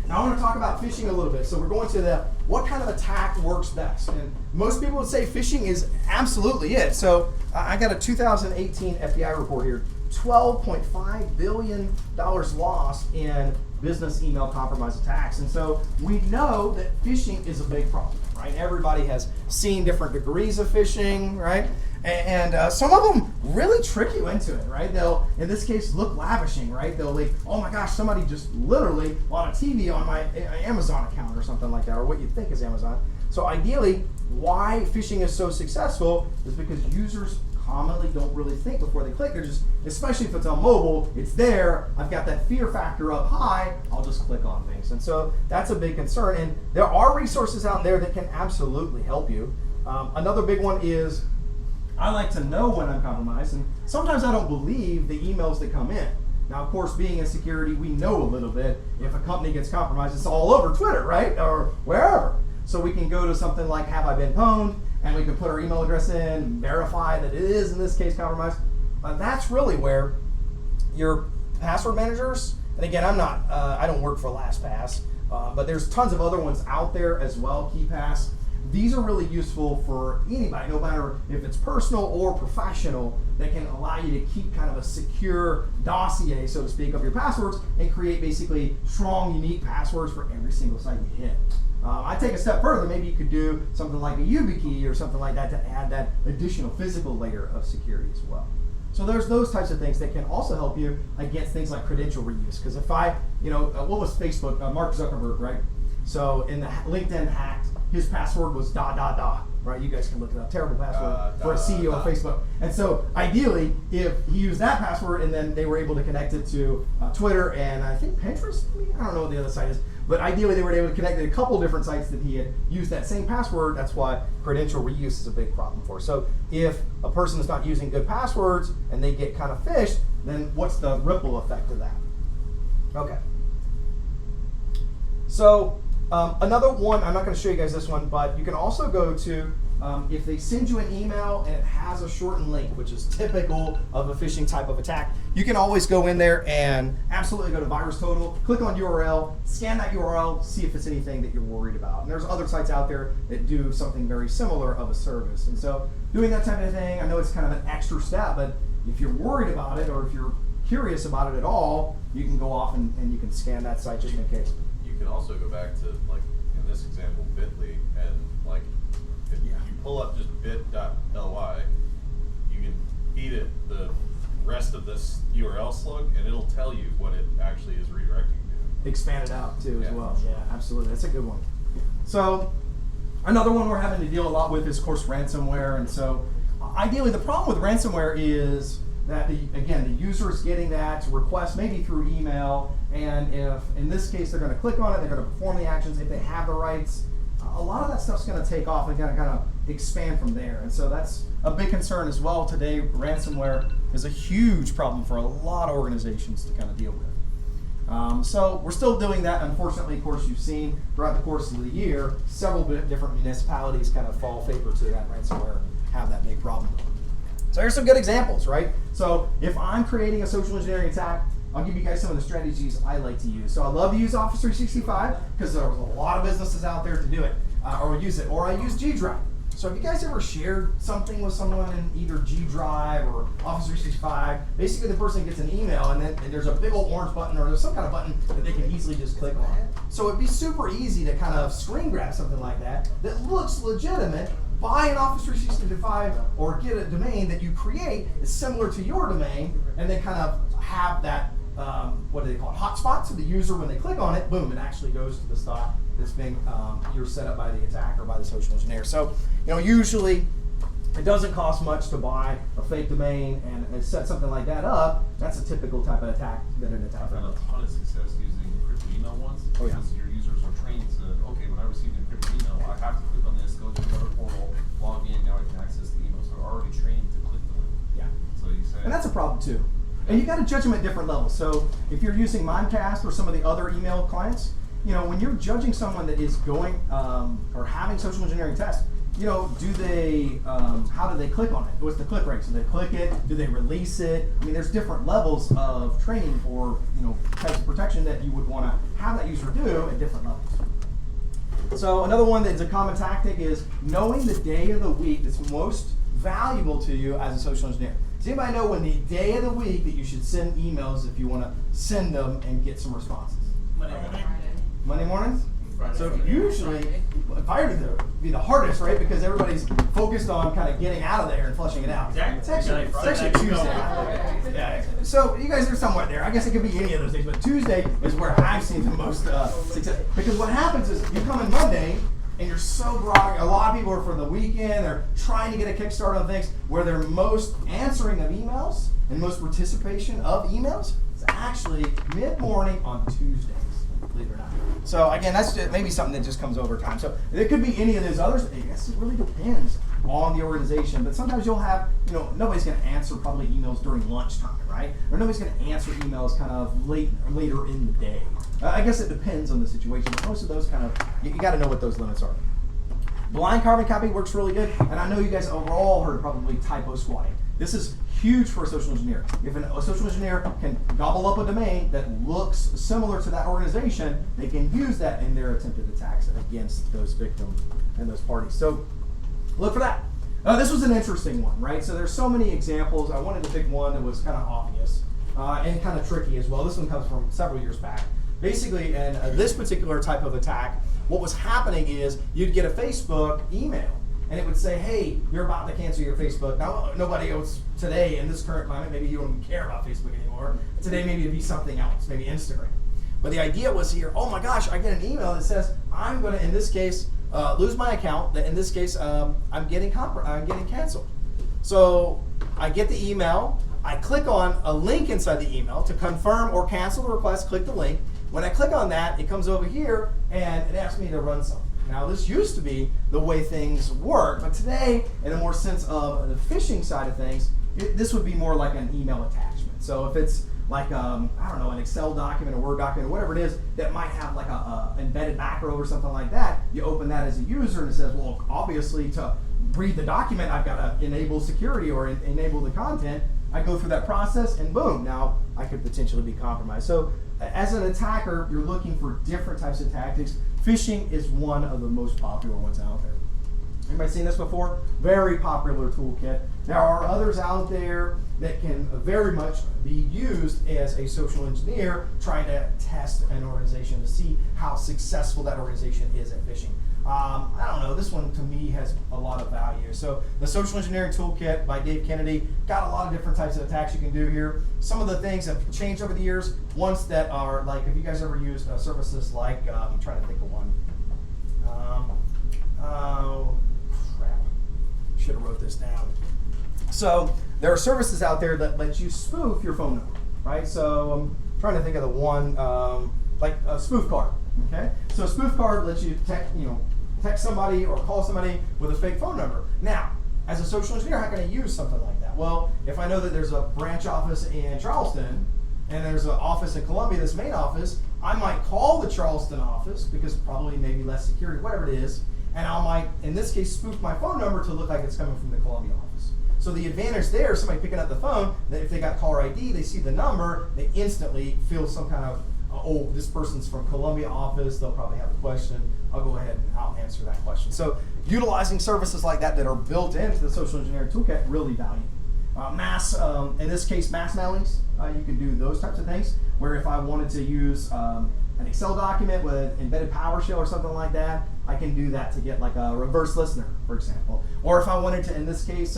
Now I want to talk about phishing a little bit. So we're going to the what kind of attack works best. And most people would say phishing is absolutely it. So I got a 2018 FBI report here. $12.5 billion lost in business email compromise attacks. And so we know that phishing is a big problem, right? Everybody has seen different degrees of phishing, right? And some of them really trick you into it, right? They'll, in this case, look lavishing, right? They'll like, oh my gosh, somebody just literally bought a TV on my Amazon account or something like that, or what you think is Amazon. So ideally, why phishing is so successful is because users commonly don't really think before they click. They're just, especially if it's on mobile, it's there, I've got that fear factor up high, I'll just click on things. And so that's a big concern. And there are resources out there that can absolutely help you. Another big one is, I like to know when I'm compromised, and sometimes I don't believe the emails that come in. Now, of course, being in security, we know a little bit. If a company gets compromised, it's all over Twitter, right? Or wherever. So we can go to something like Have I Been Pwned, and we can put our email address in and verify that it is, in this case, compromised. That's really where your password managers, and again, I don't work for LastPass, but there's tons of other ones out there as well, KeePass. These are really useful for anybody, no matter if it's personal or professional, that can allow you to keep kind of a secure dossier, so to speak, of your passwords and create basically strong, unique passwords for every single site you hit. I take a step further. Maybe you could do something like a YubiKey or something like that to add that additional physical layer of security as well. So there's those types of things that can also help you against things like credential reuse. Because if what was Facebook? Mark Zuckerberg, right? So in the LinkedIn hacked, his password was ... right? You guys can look it up. Terrible password for a CEO of Facebook. And so ideally, if he used that password and then they were able to connect it to Twitter and I think Pinterest, maybe? I don't know what the other site is. But ideally, they were able to connect it to a couple different sites that he had used that same password. That's why credential reuse is a big problem for. So if a person is not using good passwords and they get kind of phished, then what's the ripple effect of that? Okay. So another one, I'm not going to show you guys this one, but you can also go to, if they send you an email and it has a shortened link, which is typical of a phishing type of attack, you can always go in there and absolutely go to VirusTotal, click on URL, scan that URL, see if it's anything that you're worried about. And there's other sites out there that do something very similar of a service. And so doing that type of thing, I know it's kind of an extra step, but if you're worried about it or if you're curious about it at all, you can go off and you can scan that site just in case. You can also go back to, like, in this example, Bitly, and like, if you pull up just bit.ly, you can feed it the rest of this URL slug, and it'll tell you what it actually is redirecting to. Expand it out too as well. Yeah, absolutely. That's a good one. So another one we're having to deal a lot with is, of course, ransomware. And so ideally, the problem with ransomware is that, the user is getting that request maybe through email, and if, in this case, they're going to click on it, they're going to perform the actions if they have the rights, a lot of that stuff's going to take off and kind of expand from there. And so that's a big concern as well today. Ransomware is a huge problem for a lot of organizations to kind of deal with. So we're still doing that. Unfortunately, of course, you've seen throughout the course of the year, several different municipalities kind of fall favor to that ransomware, have that big problem. So here's some good examples, right? So if I'm creating a social engineering attack, I'll give you guys some of the strategies I like to use. So I love to use Office 365 because there's a lot of businesses out there to do it, or use it. Or I use G Drive. So have you guys ever shared something with someone in either G Drive or Office 365? Basically, the person gets an email, and then there's a big old orange button, or there's some kind of button that they can easily just click on. So it'd be super easy to kind of screen grab something like that looks legitimate, buy an Office 365 or get a domain that you create is similar to your domain, and then kind of have that, what do they call it, hotspot, so the user, when they click on it, boom, it actually goes to the spot that's being you're set up by the attacker, by the social engineer. So, usually it doesn't cost much to buy a fake domain and set something like that up. That's a typical type of attack that an attacker I've had a ton of success using encrypted email ones, Oh, yeah. because your users are trained to, okay, when I receive an encrypted email, I have to click on this, go to another portal, log in, now I can access the email. So they're already trained to click the link. Yeah. So you say, And that's a problem too. And you got to judge them at different levels. So if you're using Mimecast or some of the other email clients, when you're judging someone that is going or having social engineering tests, do they, how do they click on it? What's the click rate? So they click it, do they release it? I mean, there's different levels of training or, types of protection that you would want to have that user do at different levels. So another one that's a common tactic is knowing the day of the week that's most valuable to you as a social engineer. Does anybody know when the day of the week that you should send emails if you want to send them and get some responses? Monday mornings? So usually, Friday would be the hardest, right? Because everybody's focused on kind of getting out of there and flushing it out. It's actually Tuesday. Yeah. So you guys are somewhat there. I guess it could be any of those days, but Tuesday is where I've seen the most success. Because what happens is you come in Monday and you're so groggy. A lot of people are for the weekend. They're trying to get a kickstart on things where they're most answering of emails and most participation of emails is actually mid-morning on Tuesdays, believe it or not. So again, that's just maybe something that just comes over time. So it could be any of those others. I guess it really depends on the organization. But sometimes you'll have, nobody's going to answer probably emails during lunchtime, right? Or nobody's going to answer emails kind of later in the day. I guess it depends on the situation. But most of those kind of, you got to know what those limits are. Blind carbon copy works really good. And I know you guys overall heard probably typo squatting. This is huge for a social engineer. If a social engineer can gobble up a domain that looks similar to that organization, they can use that in their attempted attacks against those victims and those parties. So look for that. This was an interesting one, right? So there's so many examples. I wanted to pick one that was kind of obvious and kind of tricky as well. This one comes from several years back. Basically, in this particular type of attack, what was happening is you'd get a Facebook email. And it would say, hey, you're about to cancel your Facebook. Now, nobody else today in this current climate, maybe you don't care about Facebook anymore. Today, maybe it'd be something else, maybe Instagram. But the idea was here, oh my gosh, I get an email that says, I'm going to, in this case, lose my account. In this case, I'm getting canceled. So I get the email. I click on a link inside the email to confirm or cancel the request. Click the link. When I click on that, it comes over here, and it asks me to run something. Now, this used to be the way things work, but today, in a more sense of the phishing side of things, this would be more like an email attachment. So if it's like, I don't know, an Excel document, a Word document, or whatever it is, that might have like a embedded macro or something like that, you open that as a user and it says, well, obviously to read the document, I've got to enable security or enable the content. I go through that process and boom, now I could potentially be compromised. So as an attacker, you're looking for different types of tactics. Phishing is one of the most popular ones out there. Anybody seen this before? Very popular toolkit. There are others out there that can very much be used as a social engineer trying to test an organization to see how successful that organization is at phishing. I don't know, this one to me has a lot of value. So the Social Engineering Toolkit by Dave Kennedy got a lot of different types of attacks you can do here. Some of the things have changed over the years. Ones that are like, if you guys ever used services like, I'm trying to think of one. Oh, crap. Should have wrote this down. So there are services out there that let you spoof your phone number, right? So I'm trying to think of the one, like a spoof card, okay? So a spoof card lets you text somebody or call somebody with a fake phone number. Now, as a social engineer, how can I use something like that? Well, if I know that there's a branch office in Charleston and there's an office in Columbia, this main office, I might call the Charleston office because probably maybe less security, whatever it is, and I might, in this case, spoof my phone number to look like it's coming from the Columbia office. So the advantage there is somebody picking up the phone, that if they got caller ID, they see the number, they instantly feel some kind of, oh, this person's from Columbia office, they'll probably have a question, I'll go ahead and I'll answer that question. So utilizing services like that that are built into the social engineering toolkit really value. In this case, mass mailings, you can do those types of things, where if I wanted to use an Excel document with an embedded PowerShell or something like that, I can do that to get like a reverse listener, for example. Or if I wanted to, in this case,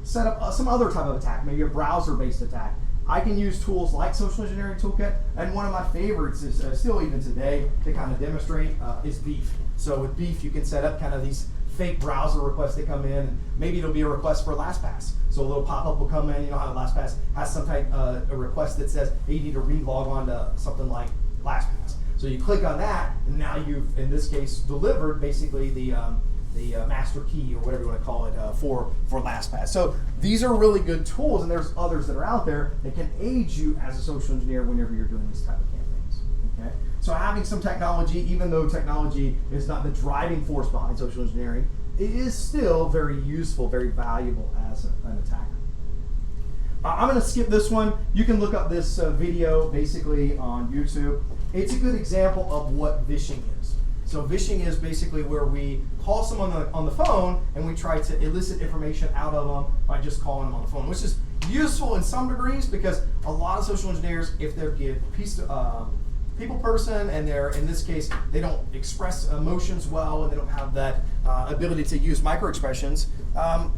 set up some other type of attack, maybe a browser-based attack, I can use tools like Social Engineering Toolkit, and one of my favorites is still even today to kind of demonstrate is Beef. So with Beef, you can set up kind of these fake browser requests that come in, and maybe it'll be a request for LastPass. So a little pop-up will come in, you know how LastPass has some type a request that says, hey, you need to re-log on to something like LastPass. So you click on that, and now you've, in this case, delivered basically the master key or whatever you want to call it for LastPass. So these are really good tools, and there's others that are out there that can aid you as a social engineer whenever you're doing these type of campaigns. Okay? So having some technology, even though technology is not the driving force behind social engineering, it is still very useful, very valuable as an attacker. I'm going to skip this one. You can look up this video basically on YouTube. It's a good example of what phishing is. So phishing is basically where we call someone on the phone and we try to elicit information out of them by just calling them on the phone, which is useful in some degrees because a lot of social engineers, if they're people person and they're, in this case, they don't express emotions well and they don't have that ability to use microexpressions,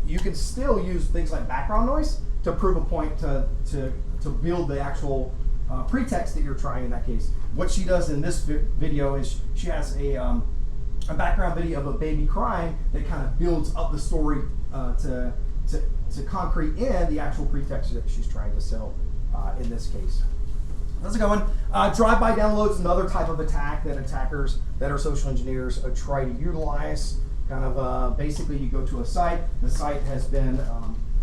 you can still use things like background noise to prove a point to build the actual pretext that you're trying in that case. What she does in this video is she has a background video of a baby crying that kind of builds up the story to concrete in the actual pretext that she's trying to sell in this case. How's it going? Drive-by downloads, another type of attack that attackers that are social engineers try to utilize. Kind of basically you go to a site, the site has been,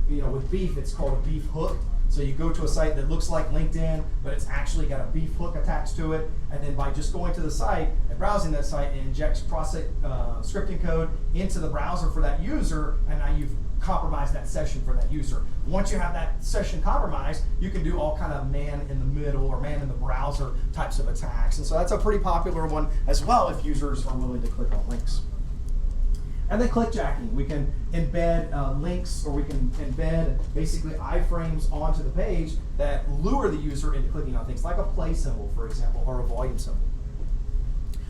with beef, it's called a beef hook. So you go to a site that looks like LinkedIn, but it's actually got a beef hook attached to it. And then by just going to the site and browsing that site, it injects scripting code into the browser for that user, and now you've compromised that session for that user. Once you have that session compromised, you can do all kind of man in the middle or man in the browser types of attacks. And so that's a pretty popular one as well if users are willing to click on links. And then clickjacking. We can embed links, or we can embed basically iframes onto the page that lure the user into clicking on things, like a play symbol, for example, or a volume symbol.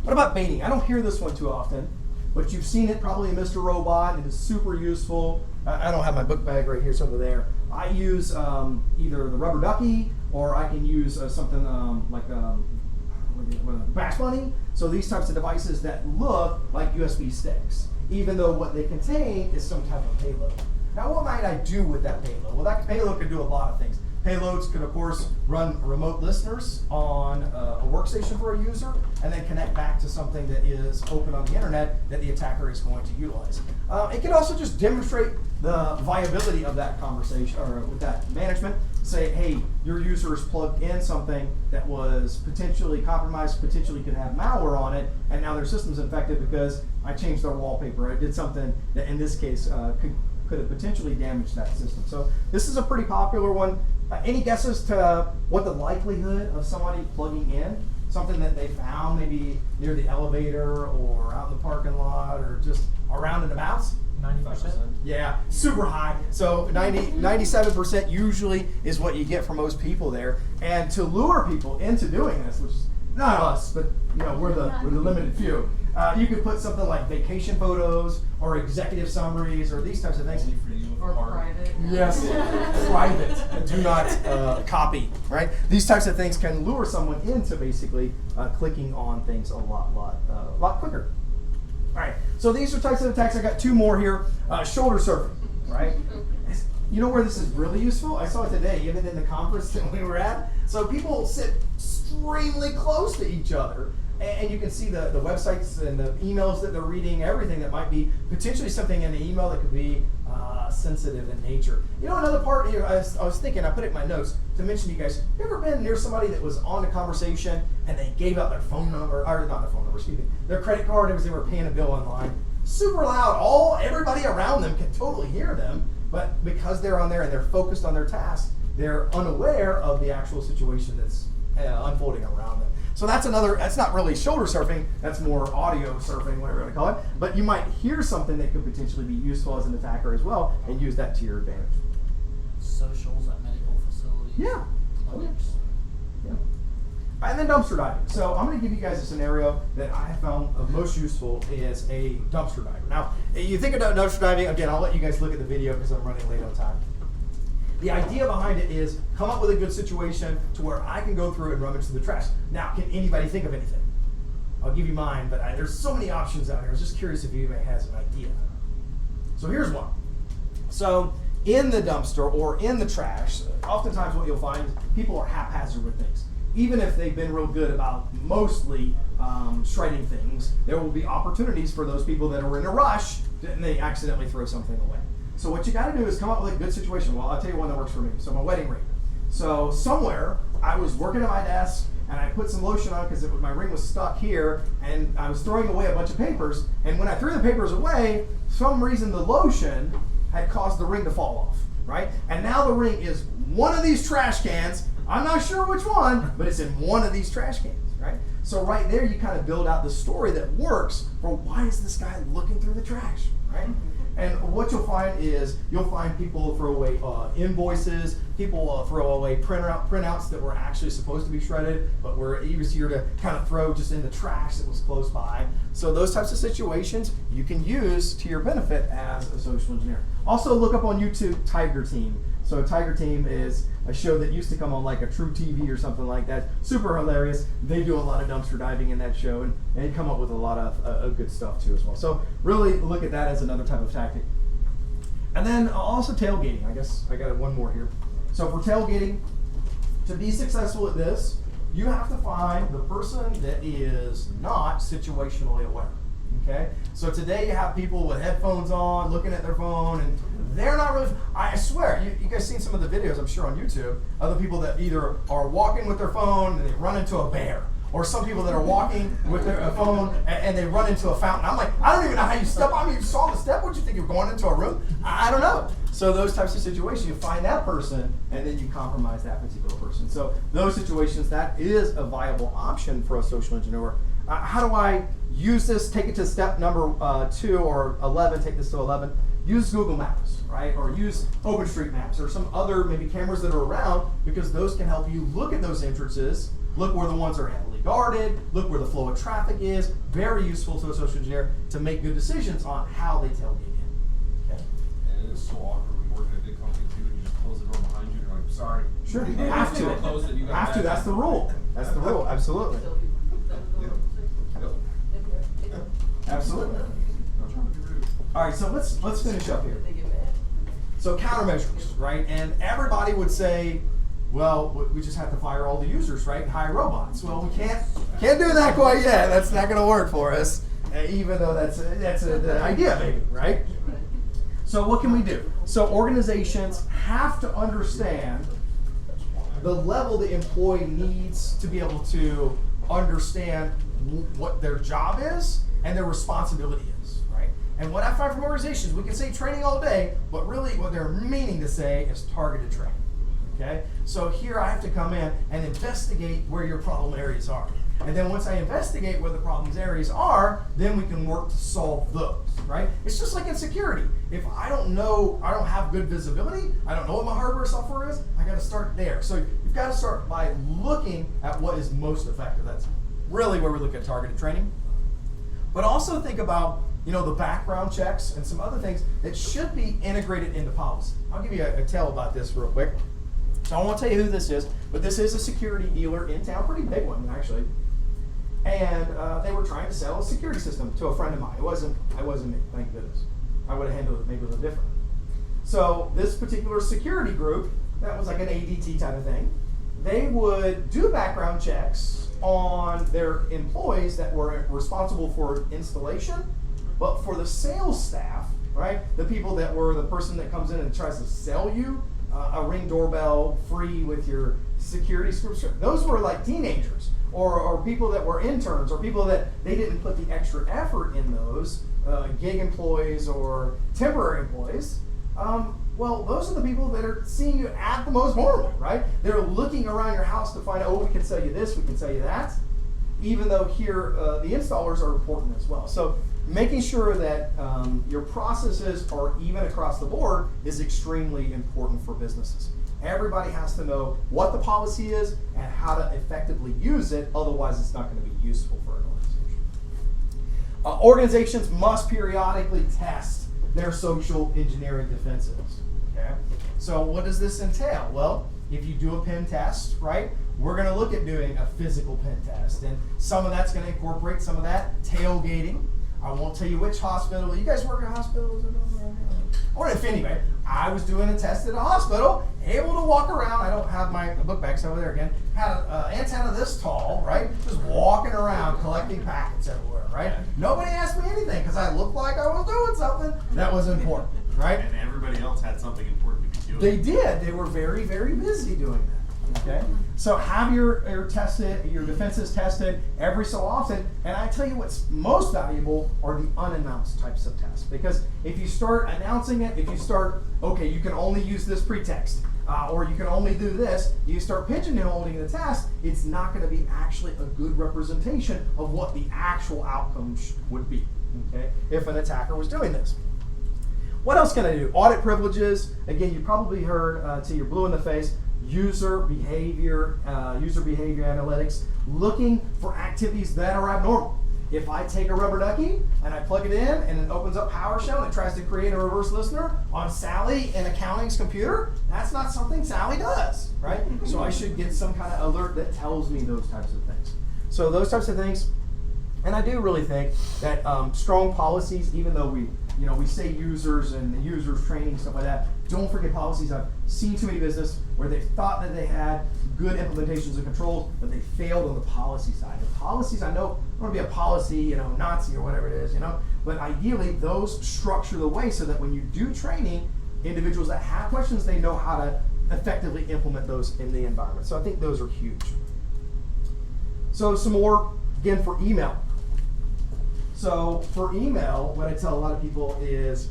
What about baiting? I don't hear this one too often, but you've seen it probably in Mr. Robot. It is super useful. I don't have my book bag right here, it's over there. I use either the rubber ducky, or I can use something like Bash Bunny. So these types of devices that look like USB sticks, even though what they contain is some type of payload. Now, what might I do with that payload? Well, that payload could do a lot of things. Payloads could, of course, run remote listeners on a workstation for a user, and then connect back to something that is open on the internet that the attacker is going to utilize. It can also just demonstrate the viability of that conversation, or with that management. Say, hey, your user is plugged in something that was potentially compromised, potentially could have malware on it, and now their system's infected because I changed their wallpaper. I did something that, in this case, could have potentially damaged that system. So this is a pretty popular one. Any guesses to what the likelihood of somebody plugging in something that they found maybe near the elevator or out in the parking lot or just around and about? 95%. Yeah, super high. So 97% usually is what you get for most people there. And to lure people into doing this, which is not us, but we're the limited few. You could put something like vacation photos or executive summaries or these types of things. Only for you. Or private. Yes, private. Do not copy, right? These types of things can lure someone into basically clicking on things a lot quicker. All right, so these are types of attacks. I got two more here. Shoulder surfing, right? You know where this is really useful? I saw it today, even in the conference that we were at. So people sit extremely close to each other, and you can see the websites and the emails that they're reading, everything that might be potentially something in the email that could be sensitive in nature. Another part here, I was thinking, I put it in my notes to mention to you guys, have you ever been near somebody that was on a conversation and they gave out their phone number, or not their phone number, excuse me, their credit card as they were paying a bill online? Super loud, everybody around them can totally hear them, but because they're on there and they're focused on their task, they're unaware of the actual situation that's unfolding around them. So that's not really shoulder surfing, that's more audio surfing, whatever you want to call it. But you might hear something that could potentially be useful as an attacker as well and use that to your advantage. Socials at medical facilities. Yeah. Clinics. Yeah. And then dumpster diving. So I'm going to give you guys a scenario that I have found most useful is a dumpster diver. Now, you think about dumpster diving, again, I'll let you guys look at the video because I'm running late on time. The idea behind it is come up with a good situation to where I can go through and rummage through the trash. Now, can anybody think of anything? I'll give you mine, but there's so many options out here. I was just curious if anybody has an idea. So here's one. So in the dumpster or in the trash, oftentimes what you'll find is people are haphazard with things. Even if they've been real good about mostly shredding things, there will be opportunities for those people that are in a rush and they accidentally throw something away. So what you got to do is come up with a good situation. Well, I'll tell you one that works for me. So my wedding ring. So somewhere I was working at my desk and I put some lotion on because my ring was stuck here, and I was throwing away a bunch of papers, and when I threw the papers away, for some reason the lotion had caused the ring to fall off, right? And now the ring is one of these trash cans. I'm not sure which one, but it's in one of these trash cans, right? So right there, you kind of build out the story that works for why is this guy looking through the trash, right? And what you'll find is you'll find people throw away invoices, people throw away printouts that were actually supposed to be shredded, but were easier to kind of throw just in the trash that was close by. So those types of situations you can use to your benefit as a social engineer. Also look up on YouTube Tiger Team. So Tiger Team is a show that used to come on like a True TV or something like that. Super hilarious. They do a lot of dumpster diving in that show, and they come up with a lot of good stuff too as well. So really look at that as another type of tactic. And then also tailgating. I guess I got one more here. So for tailgating, to be successful at this, you have to find the person that is not situationally aware. Okay? So today you have people with headphones on, looking at their phone, and they're not really, I swear, you guys seen some of the videos, I'm sure, on YouTube, of the people that either are walking with their phone and they run into a bear, or some people that are walking with their phone and they run into a fountain. I'm like, I don't even know how you step. I mean, you saw the step. What do you think, you're going into a room? I don't know. So those types of situations, you find that person and then you compromise that particular person. So those situations, that is a viable option for a social engineer. How do I use this? Take it to step number 2 or 11. Take this to 11. Use Google Maps, right? Or use OpenStreetMaps or some other maybe cameras that are around, because those can help you look at those entrances, look where the ones are heavily guarded, look where the flow of traffic is. Very useful to a social engineer to make good decisions on how they tailgate in. Okay. And it is so awkward when you work at a big company too, and you just close the door behind you and you're like, sorry. Sure, you have to. Close it, you got Have to, that's the rule. That's the rule, absolutely. Absolutely. All right, so let's finish up here. So countermeasures, right? And everybody would say, well, we just have to fire all the users, right? And hire robots. Well, we can't do that quite yet. That's not going to work for us, even though that's the idea, maybe, right? So what can we do? So organizations have to understand the level the employee needs to be able to understand what their job is and their responsibility is, right? And what I find from organizations, we can say training all day, but really what they're meaning to say is targeted training, okay? So here I have to come in and investigate where your problem areas are. And then once I investigate where the problem areas are, then we can work to solve those, right? It's just like in security. If I don't know, I don't have good visibility, I don't know what my hardware software is, I gotta start there. So you've gotta start by looking at what is most effective. That's really where we look at targeted training. But also think about, the background checks and some other things that should be integrated into policy. I'll give you a tale about this real quick. So I won't tell you who this is, but this is a security dealer in town, pretty big one actually. And they were trying to sell a security system to a friend of mine. I wasn't me, thank goodness. I would have handled it maybe a little different. So this particular security group, that was like an ADT type of thing, they would do background checks on their employees that were responsible for installation, but for the sales staff, right, the people that were the person that comes in and tries to sell you a Ring doorbell free with your security subscription, those were like teenagers or people that were interns or people that they didn't put the extra effort in those, gig employees or temporary employees. Well, those are the people that are seeing you at the most vulnerable, right? They're looking around your house to find out, oh, we can sell you this, we can sell you that, even though here the installers are important as well. So making sure that your processes are even across the board is extremely important for businesses. Everybody has to know what the policy is and how to effectively use it, otherwise it's not going to be useful for an organization. Organizations must periodically test their social engineering defenses. Okay? So what does this entail? Well, if you do a pen test, right, we're going to look at doing a physical pen test, and some of that's going to incorporate some of that tailgating. I won't tell you which hospital. You guys work at hospitals? Or if anyway, I was doing a test at a hospital, able to walk around. I don't have my book bags over there again. Had an antenna this tall, right? Just walking around collecting packets everywhere, right? Nobody asked me anything because I looked like I was doing something that was important, right? And everybody else had something important to be doing. They did. They were very, very busy doing that. Okay? So have your defenses tested every so often. And I tell you what's most valuable are the unannounced types of tests. Because if you start announcing it, if you start, okay, you can only use this pretext, or you can only do this, you start pigeonholing the test, it's not going to be actually a good representation of what the actual outcome would be, okay, if an attacker was doing this. What else can I do? Audit privileges. Again, you probably heard till you're blue in the face. User behavior analytics, looking for activities that are abnormal. If I take a rubber ducky and I plug it in and it opens up PowerShell and it tries to create a reverse listener on Sally in accounting's computer, that's not something Sally does, right? So I should get some kind of alert that tells me those types of things. So those types of things, and I do really think that strong policies, even though we say users and the users training, stuff like that, don't forget policies. I've seen too many businesses where they thought that they had good implementations and controls, but they failed on the policy side. The policies, I know, I want to be a policy, Nazi or whatever it is, but ideally those structure the way so that when you do training, individuals that have questions, they know how to effectively implement those in the environment. So I think those are huge. So some more, again, for email. So for email, what I tell a lot of people is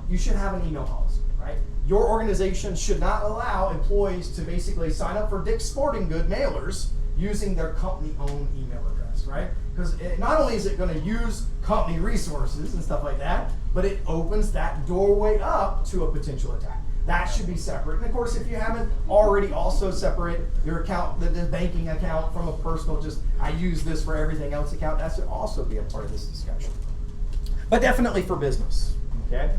you should have an email policy, right? Your organization should not allow employees to basically sign up for Dick's Sporting Good mailers using their company-owned email address, right? Because not only is it going to use company resources and stuff like that, but it opens that doorway up to a potential attack. That should be separate. And of course, if you haven't already also separate your account, the banking account from a personal, just I use this for everything else account, that should also be a part of this discussion. But definitely for business, okay?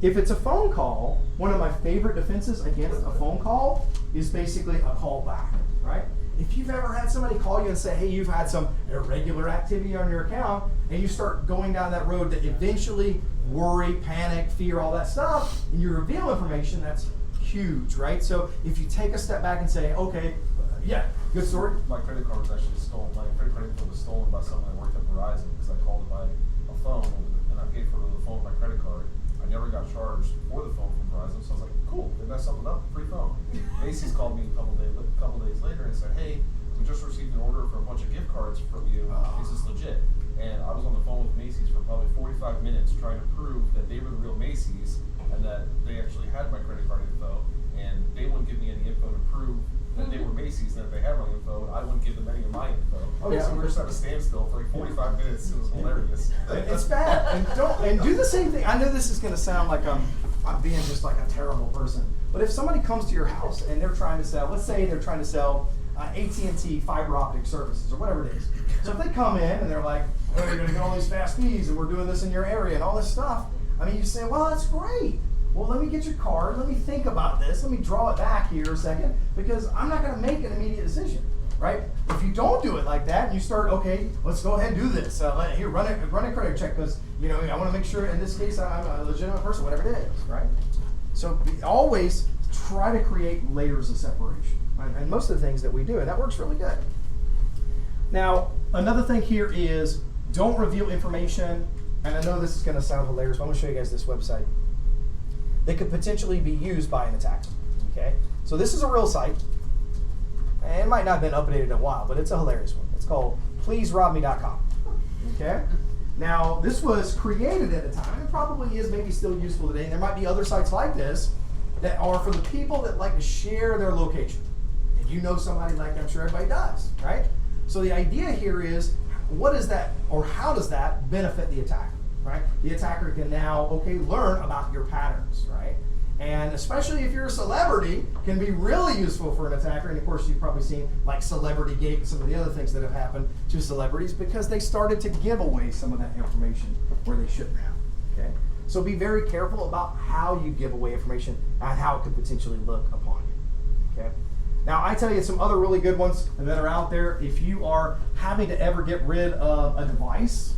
If it's a phone call, one of my favorite defenses against a phone call is basically a call back, right? If you've ever had somebody call you and say, hey, you've had some irregular activity on your account, and you start going down that road that eventually worry, panic, fear, all that stuff, and you reveal information, that's huge, right? So if you take a step back and say, okay, yeah, good story. My credit card was actually stolen. My credit card was stolen by someone that worked at Verizon because I called by a phone and I paid for the phone with my credit card. I never got charged for the phone from Verizon, so I was like, cool, they messed something up, free phone. Macy's called me a couple days later and said, hey, we just received an order for a bunch of gift cards from you. Is this legit? And I was on the phone with Macy's for probably 45 minutes trying to prove that they were the real Macy's and that they actually had my credit card info, and they wouldn't give me any info to prove that they were Macy's, and if they had my info, I wouldn't give them any of my info. Oh, yeah. So we were just at a standstill for like 45 minutes. It was hilarious. It's bad. And do the same thing. I know this is going to sound like I'm being just like a terrible person, but if somebody comes to your house and they're trying to sell, let's say they're trying to sell AT&T fiber optic services or whatever it is. So if they come in and they're like, oh, you're going to get all these fast speeds and we're doing this in your area and all this stuff, I mean, you say, well, that's great. Well, let me get your card. Let me think about this. Let me draw it back here a second, because I'm not going to make an immediate decision, right? If you don't do it like that and you start, okay, let's go ahead and do this. Here, run a credit check because, I want to make sure in this case I'm a legitimate person, whatever it is, right? So always try to create layers of separation, right? And most of the things that we do, and that works really good. Now, another thing here is don't reveal information, and I know this is going to sound hilarious, but I'm going to show you guys this website. They could potentially be used by an attacker, okay? So this is a real site, and it might not have been updated in a while, but it's a hilarious one. It's called pleaserobme.com, okay? Now, this was created at a time, and probably is maybe still useful today, and there might be other sites like this that are for the people that like to share their location. And you know somebody like I'm sure everybody does, right? So the idea here is, what is that, or how does that benefit the attacker? Right? The attacker can now, learn about your patterns, right? And especially if you're a celebrity, can be really useful for an attacker. And of course, you've probably seen like Celebrity Gate and some of the other things that have happened to celebrities because they started to give away some of that information where they shouldn't have, okay? So be very careful about how you give away information and how it could potentially look upon you, okay? Now, I tell you some other really good ones that are out there. If you are having to ever get rid of a device,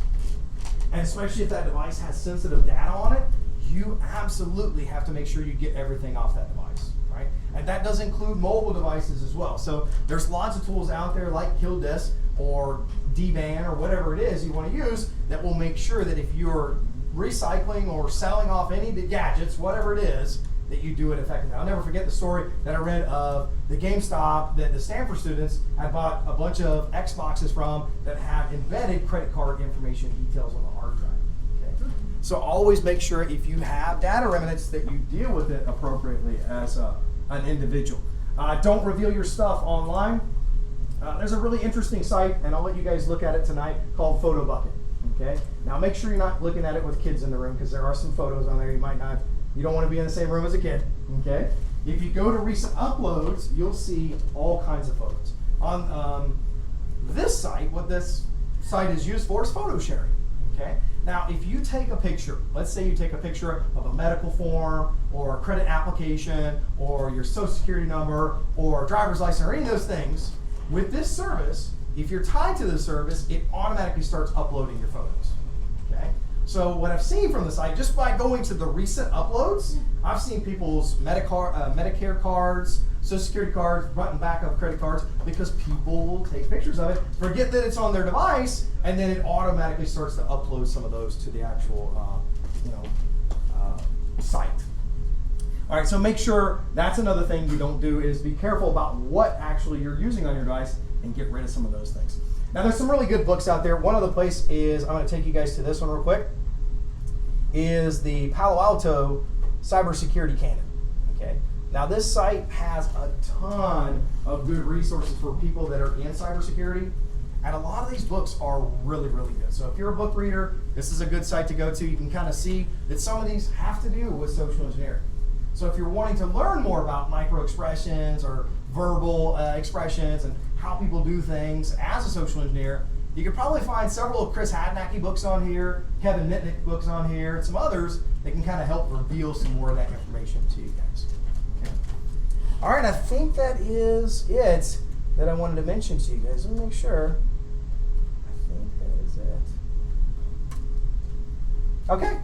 and especially if that device has sensitive data on it, you absolutely have to make sure you get everything off that device, right? And that does include mobile devices as well. So there's lots of tools out there like Kill Disk or DBAN or whatever it is you want to use that will make sure that if you're recycling or selling off any of the gadgets, whatever it is, that you do it effectively. I'll never forget the story that I read of the GameStop that the Stanford students had bought a bunch of Xboxes from that had embedded credit card information details on the hard drive. Okay? So always make sure if you have data remnants that you deal with it appropriately as an individual. Don't reveal your stuff online. There's a really interesting site, and I'll let you guys look at it tonight, called PhotoBucket. Okay. Now make sure you're not looking at it with kids in the room, because there are some photos on there you don't want to be in the same room as a kid. Okay. If you go to recent uploads, you'll see all kinds of photos. On this site, what this site is used for is photo sharing. Okay. Now, if you take a picture, let's say you take a picture of a medical form or a credit application or your social security number or driver's license or any of those things, with this service, if you're tied to this service, it automatically starts uploading your photos. Okay? So what I've seen from the site, just by going to the recent uploads, I've seen people's Medicare cards, Social Security cards, front and back of credit cards, because people will take pictures of it, forget that it's on their device, and then it automatically starts to upload some of those to the actual site. All right, so make sure that's another thing you don't do is be careful about what actually you're using on your device and get rid of some of those things. Now, there's some really good books out there. One of the places is, I'm going to take you guys to this one real quick, is the Palo Alto Cybersecurity Canon. Okay. Now, this site has a ton of good resources for people that are in cybersecurity, and a lot of these books are really, really good. So if you're a book reader, this is a good site to go to. You can kind of see that some of these have to do with social engineering. So if you're wanting to learn more about microexpressions or verbal expressions and how people do things as a social engineer, you could probably find several of Chris Hadnacky books on here, Kevin Mitnick books on here, and some others that can kind of help reveal some more of that information to you guys. Okay. All right, I think that is it that I wanted to mention to you guys. Let me make sure. I think that is it. Okay,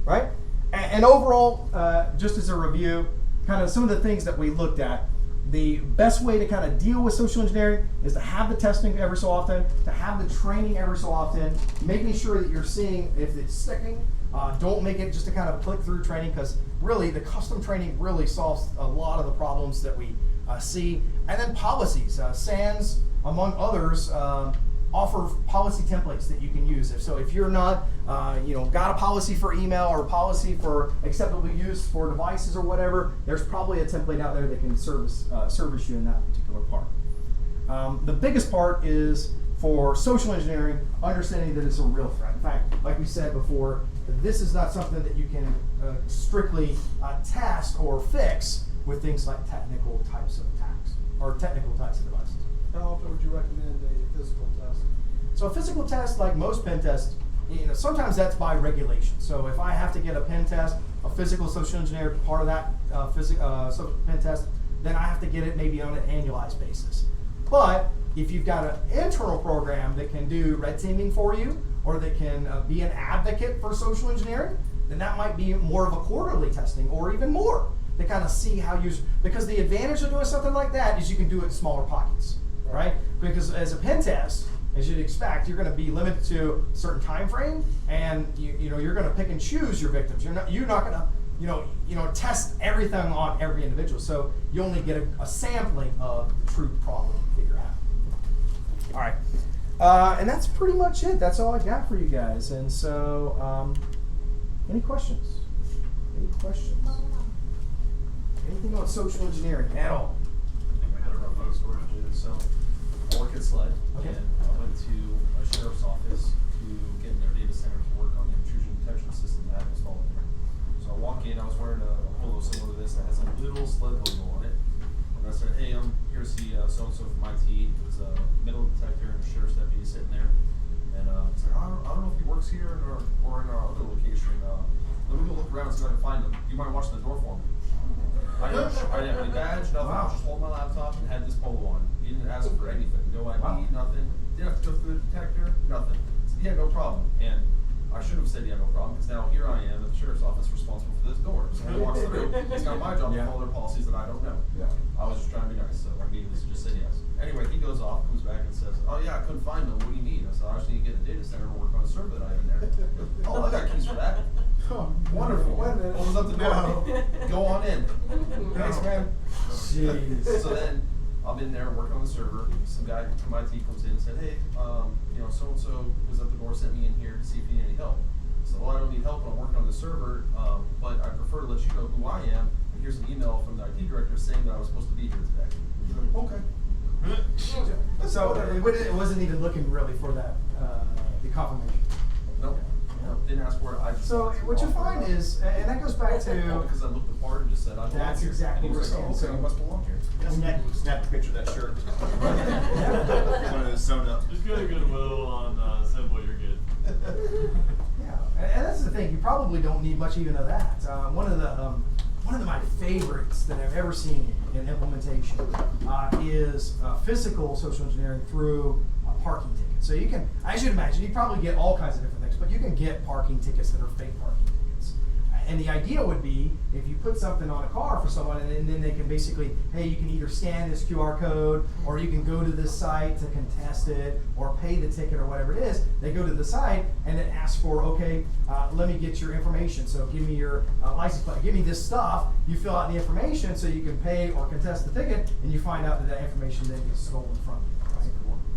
right? And overall, just as a review, kind of some of the things that we looked at, the best way to kind of deal with social engineering is to have the testing every so often, to have the training every so often, making sure that you're seeing if it's sticking. Don't make it just a kind of click-through training, because really the custom training really solves a lot of the problems that we see. And then policies. SANS, among others, offer policy templates that you can use. If you're not, got a policy for email or a policy for acceptable use for devices or whatever, there's probably a template out there that can service you in that particular part. The biggest part is for social engineering, understanding that it's a real threat. In fact, like we said before, this is not something that you can strictly test or fix with things like technical types of attacks or technical types of devices. How often would you recommend a physical test? So a physical test, like most pen tests, sometimes that's by regulation. So if I have to get a pen test, a physical social engineer part of that pen test, then I have to get it maybe on an annualized basis. But if you've got an internal program that can do red teaming for you, or that can be an advocate for social engineering, then that might be more of a quarterly testing or even more to kind of see how you, because the advantage of doing something like that is you can do it in smaller pockets, right? Because as a pen test, as you'd expect, you're going to be limited to a certain time frame, and you're going to pick and choose your victims. You're not going to test everything on every individual. So you only get a sampling of the true problem to figure out. All right, and that's pretty much it. That's all I got for you guys. And so, any questions? Any questions? Anything on social engineering at all? I think I had a rough photo storage unit. So I work at SLED, Okay. and I went to a sheriff's office to get in their data center to work on the intrusion detection system that I had installed in there. So I walk in, I was wearing a polo similar to this that has a little SLED logo on it. And I said, hey, I'm here to see so-and-so from IT. There's a metal detector and a sheriff's deputy sitting there. And I said, I don't know if he works here or in our other location. Let me go look around and see if I can find him. You mind watching the door for me? I didn't have any badge, nothing. I was just holding my laptop and had this polo on. He didn't ask for anything. No ID, nothing. Didn't have to go through the detector, nothing. He said, yeah, no problem. And I should have said, yeah, no problem, because now here I am at the sheriff's office responsible for this door. So when he walks through, it's not my job to follow their policies that I don't know. Yeah. I was just trying to be nice, so I immediately just said yes. Anyway, he goes off, comes back and says, oh yeah, I couldn't find them. What do you need? I said, I just need to get a data center to work on a server that I have in there. Oh, I got keys for that. Oh, Wonderful. wait a minute. Opens up the door. No. Go on in. Jeez. So then I'm in there working on the server. Some guy from IT comes in and said, hey, you know, so and so was at the door, sent me in here to see if you need any help. So, well, I don't need help. I'm working on the server, but I prefer to let you know who I am. And here's an email from the IT director saying that I was supposed to be here today. Okay. So it wasn't even looking really for that, the confirmation. Nope. Didn't ask for it. I just So what you find is, and that goes back Well, to, because I looked the part and just said, I belong That's here. exactly And he was what like, we're oh, saying. okay, you must belong here. Snap a picture of that shirt. One of those sewn up. Just get a goodwill on symbol, you're good. yeah, and that's the thing. You probably don't need much even of that. One of my favorites that I've ever seen in implementation is physical social engineering through parking tickets. So you can, as you'd imagine, you probably get all kinds of different things, but you can get parking tickets that are fake parking tickets. And the idea would be if you put something on a car for someone, and then they can basically, hey, you can either scan this QR code, or you can go to this site to contest it, or pay the ticket, or whatever it is. They go to the site and it asks for, okay, let me get your information. So give me your license plate, give me this stuff. You fill out the information so you can pay or contest the ticket, and you find out that that information then gets stolen from you.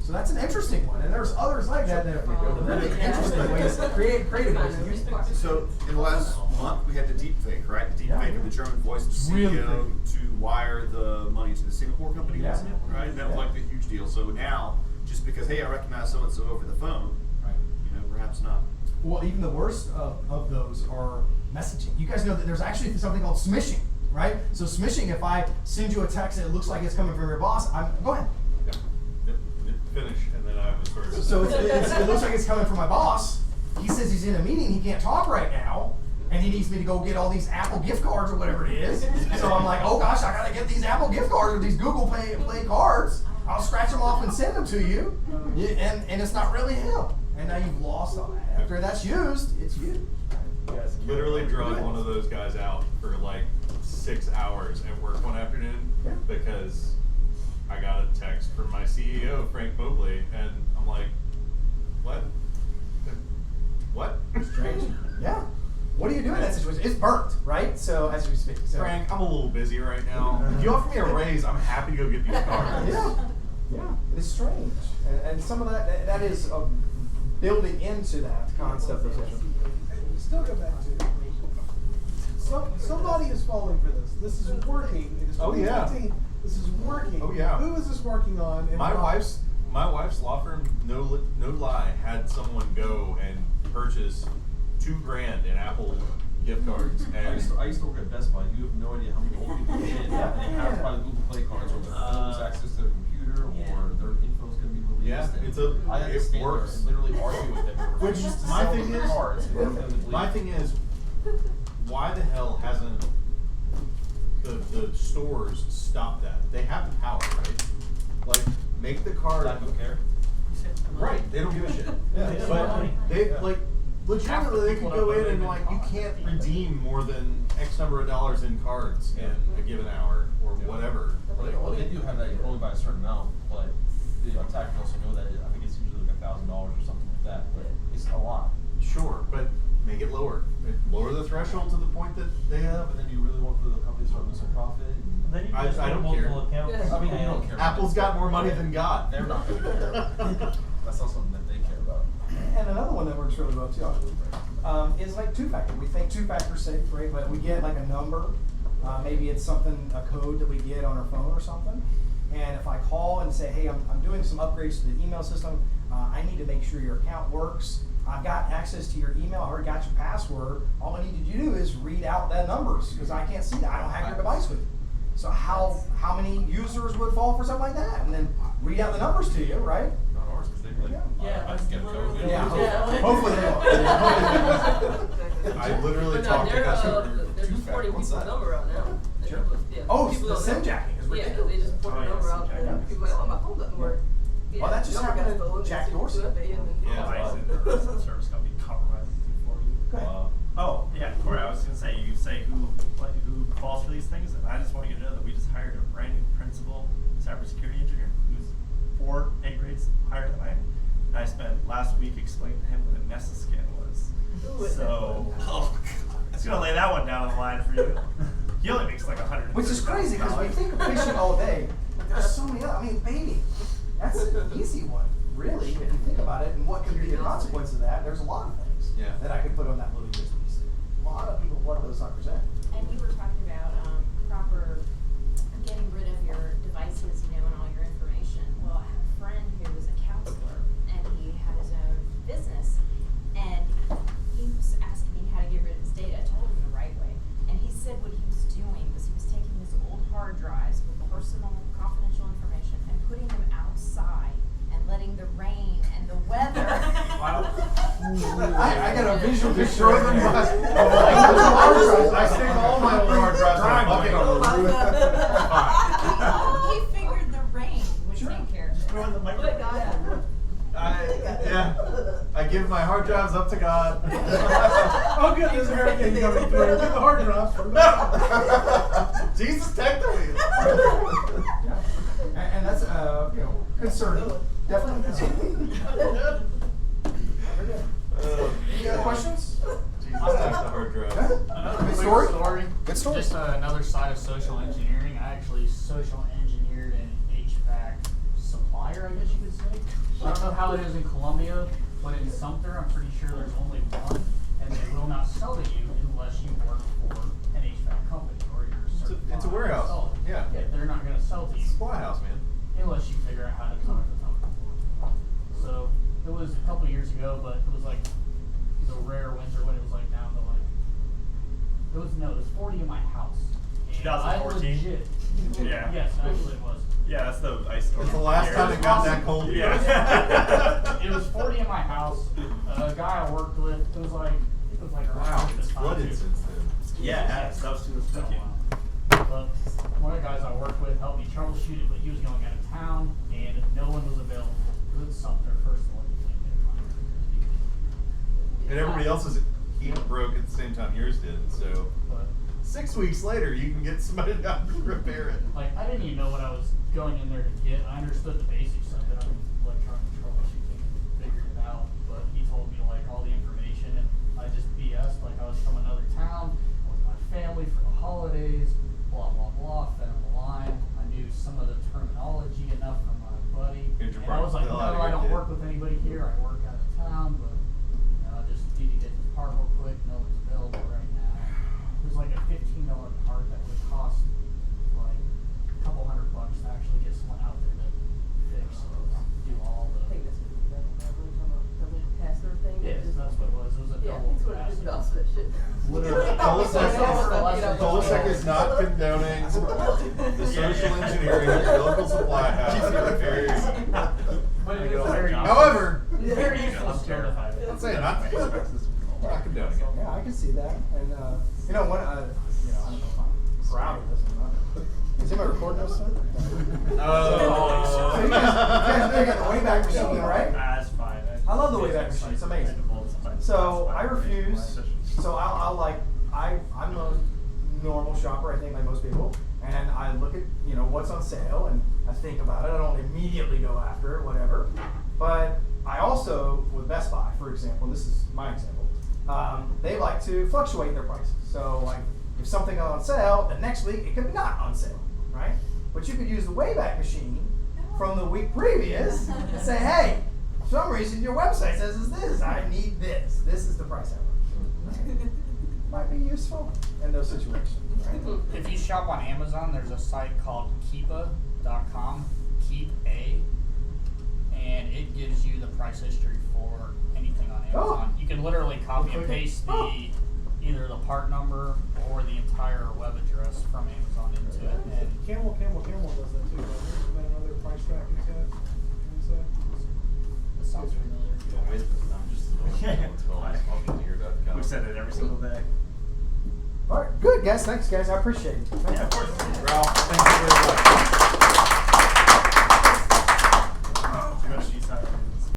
So that's an interesting one, and there's others like that that are really interesting ways, creative ways to use things. So in the last month, we had the deep fake, right? The deep fake of the German voice of the Really CEO big. to wire the money to the Singapore company, Yeah. wasn't it? Right? That was like the huge deal. So now, just because, hey, I recognize so-and-so over the phone, Right. you know, perhaps not. Well, even the worst of those are messaging. You guys know that there's actually something called smishing, right? So smishing, if I send you a text and it looks like it's coming from your boss, go ahead. Finish, and then I have a story. So it looks like it's coming from my boss. He says he's in a meeting, he can't talk right now, and he needs me to go get all these Apple gift cards or whatever it is. So I'm like, oh gosh, I gotta get these Apple gift cards or these Google Play cards. I'll scratch them off and send them to you, and it's not really him. And now you've lost all that. After that's used, it's you. Literally drug one of those guys out for like 6 hours at work one afternoon Yeah. because I got a text from my CEO, Frank Mobley, and I'm like, what? What? Strange. Yeah. What do you do in that situation? It's burnt, right? So as we speak. So. Frank, I'm a little busy right now. If you offer me a raise, I'm happy to go get these cards. Yeah. Yeah. It's strange, and some of that is building into that concept of social. Still go back to somebody is falling for this. This is working. It is Oh, yeah. 2019. This is working. Oh, yeah. Who is this working on? And My why? wife's law firm, no lie, had someone go and purchase $2,000 in Apple gift cards, I and used to work at Best Buy. You have no idea how many old people come in. Yeah. And they have probably Google Play cards, or their phones access to their computer, or their info is going to be released. yeah, And I had to it stand there works. and literally argue with them. They Which refused to my sell thing their is- cards and get them to My leave. thing is, why the hell hasn't the stores stopped that? They have the power, right? Like, make the card. Lack of care. Right, they don't give a shit. Yeah. But they like Half the legitimately they people could don't go know in they've and been like you caught. can't redeem more than X number of dollars in cards in a given hour or whatever. Like, Well, they do have that only by a certain amount, but the attackers also know that I think it's usually like $1,000 or something like that. But it's a lot. sure, but make it lower. Lower the threshold to the point that they have. But then you really want the company to start losing profit. And Then you I- just I have don't multiple care. accounts. I mean, you don't care. Apple's got more money than God. They're not going to care. That's not something that they care about. And another one that works really well too, is like two-factor. We think two-factor safe, right? But we get like a number, maybe it's something, a code that we get on our phone or something. And if I call and say, hey, I'm doing some upgrades to the email system, I need to make sure your account works. I've got access to your email, I already got your password. All I need to do is read out that numbers, because I can't see that, I don't have your device with me. So how many users would fall for something like that? And then read out the numbers to you, right? Not ours, because they'd be like, Yeah, I can get a code. Yeah, hopefully they will. I literally But no, talked to they're customers. they're just porting people's number out now. Sure. Yeah, Oh, people the don't SIM know. jacking is Yeah, ridiculous. they just port Oh, the yeah, number SIM out, jacking. and people are like, oh, my phone doesn't work. Yeah, Well, that just number happened got stolen, at Jack it's Dorsey. 2FA, and then Yeah. Why is it the service company compromises you for you? Go ahead. Oh, yeah, Corey, I was gonna say, you say who falls for these things, and I just want you to know that we just hired a brand new principal cybersecurity engineer who's 4 pay grades higher than I am. And I spent last week explaining to him what a Nessa scan was. Ooh, So, it's gonna lay that one down on the line for you. He only makes like $100. Which is crazy because we think of phishing all day, but there's so many other. I mean, baiting. That's an easy one, really, if you think about it. And what could be the consequence of that? There's a lot of things that I could put on that little USB stick. A lot of people plug those suckers in. And you were talking about proper getting rid of your devices, you know, and all your information. Well, I have a friend who was a counselor, and he had his own business, and he was asking me how to get rid of his data. I told him the right way, and he said what he was doing was he was taking his old hard drives with personal, confidential information and putting them outside and letting the rain and the weather. I got a visual picture of them. I stick all my old hard drives in a bucket on the roof. He figured the rain would take care of it. Throw in the microwave. I give my hard drives up to God. Oh, good, there's a hurricane coming through. Get the hard drives for Jesus, take the wheel. And that's, you know, concerning. Definitely concerning. Any other questions? Jesus, take the hard drive. Another Good quick story. Good story. Just another side of social engineering. I actually social engineered an HVAC supplier, I guess you could say. I don't know how it is in Columbia, but in Sumter, I'm pretty sure there's only one, and they will not sell to you unless you work for an HVAC company or you're certified. It's a warehouse. installer. Yeah. They're not going to sell to you. Supply house, man. Unless you figure out how to talk to them. So it was a couple years ago, but it was like the rare winter when it was like down to like it was 40 in my house. And I 2014? legit. Yeah. Yes, actually it was. Yeah, that's the ice storm. It's the last time it got that cold. Yeah. It was 40 in my house. A guy I worked with, it was like around Wow, this it's time flooded too. since then. Yeah, that was too It's been a spooky. while. But one of the guys I worked with helped me troubleshoot it, but he was going out of town and no one was available. It was Sumter, first of all, you can't get a contractor. And everybody else's heat broke at the same time yours did. So But 6 weeks later, you can get somebody to come repair it. like I didn't even know what I was going in there to get. I understood the basics of it. I'm electronic troubleshooting and figured it out. But he told me like all the information and I just BS'd like I was from another town with my family for the holidays, blah blah blah, fed him the line. I knew some of the terminology enough from my buddy. Here's your And I was like, part. no, I don't work with anybody here. I work out of town, but you know, I just need to get this part real quick. No one's available right now. It was like a $15 part that would cost like a couple $100 to actually get someone out there to fix, do all the. I think that's what the pass-through thing. Yes, that's what it was. It was a Yeah, double that's what it is capacitor. about that shit. Literally. Colasec is not condoning the social engineering of your local supply house. But it is very useful. However, It's very useful skill. I'm saying not condoning it. Yeah, I can see that. And you know, I don't know if I'm proud of this or not. Is anybody recording this stuff? So you guys know you got the Wayback Machine, right? That's fine. I love the Wayback Machine. It's amazing. So I refuse. So I'm a normal shopper, I think, like most people, and I look at what's on sale and I think about it. I don't immediately go after it, whatever. But I also, with Best Buy, for example, and this is my example, they like to fluctuate their prices. So like if something is on sale, the next week it could be not on sale, right? But you could use the Wayback Machine from the week previous and say, hey, for some reason your website says it's this. I need this. This is the price I want. Might be useful in those situations. Right? If you shop on Amazon, there's a site called Keepa.com, Keep A, and it gives you the price history for anything on Amazon. You can literally copy and paste either the part number or the entire web address from Amazon into it. And Camel does that too, right? Isn't that another price tracking set? it sounds familiar. I'm just We said it every single day. All right, good guys. Thanks, guys. I appreciate it. Yeah, of course. Ralph, thank you very much.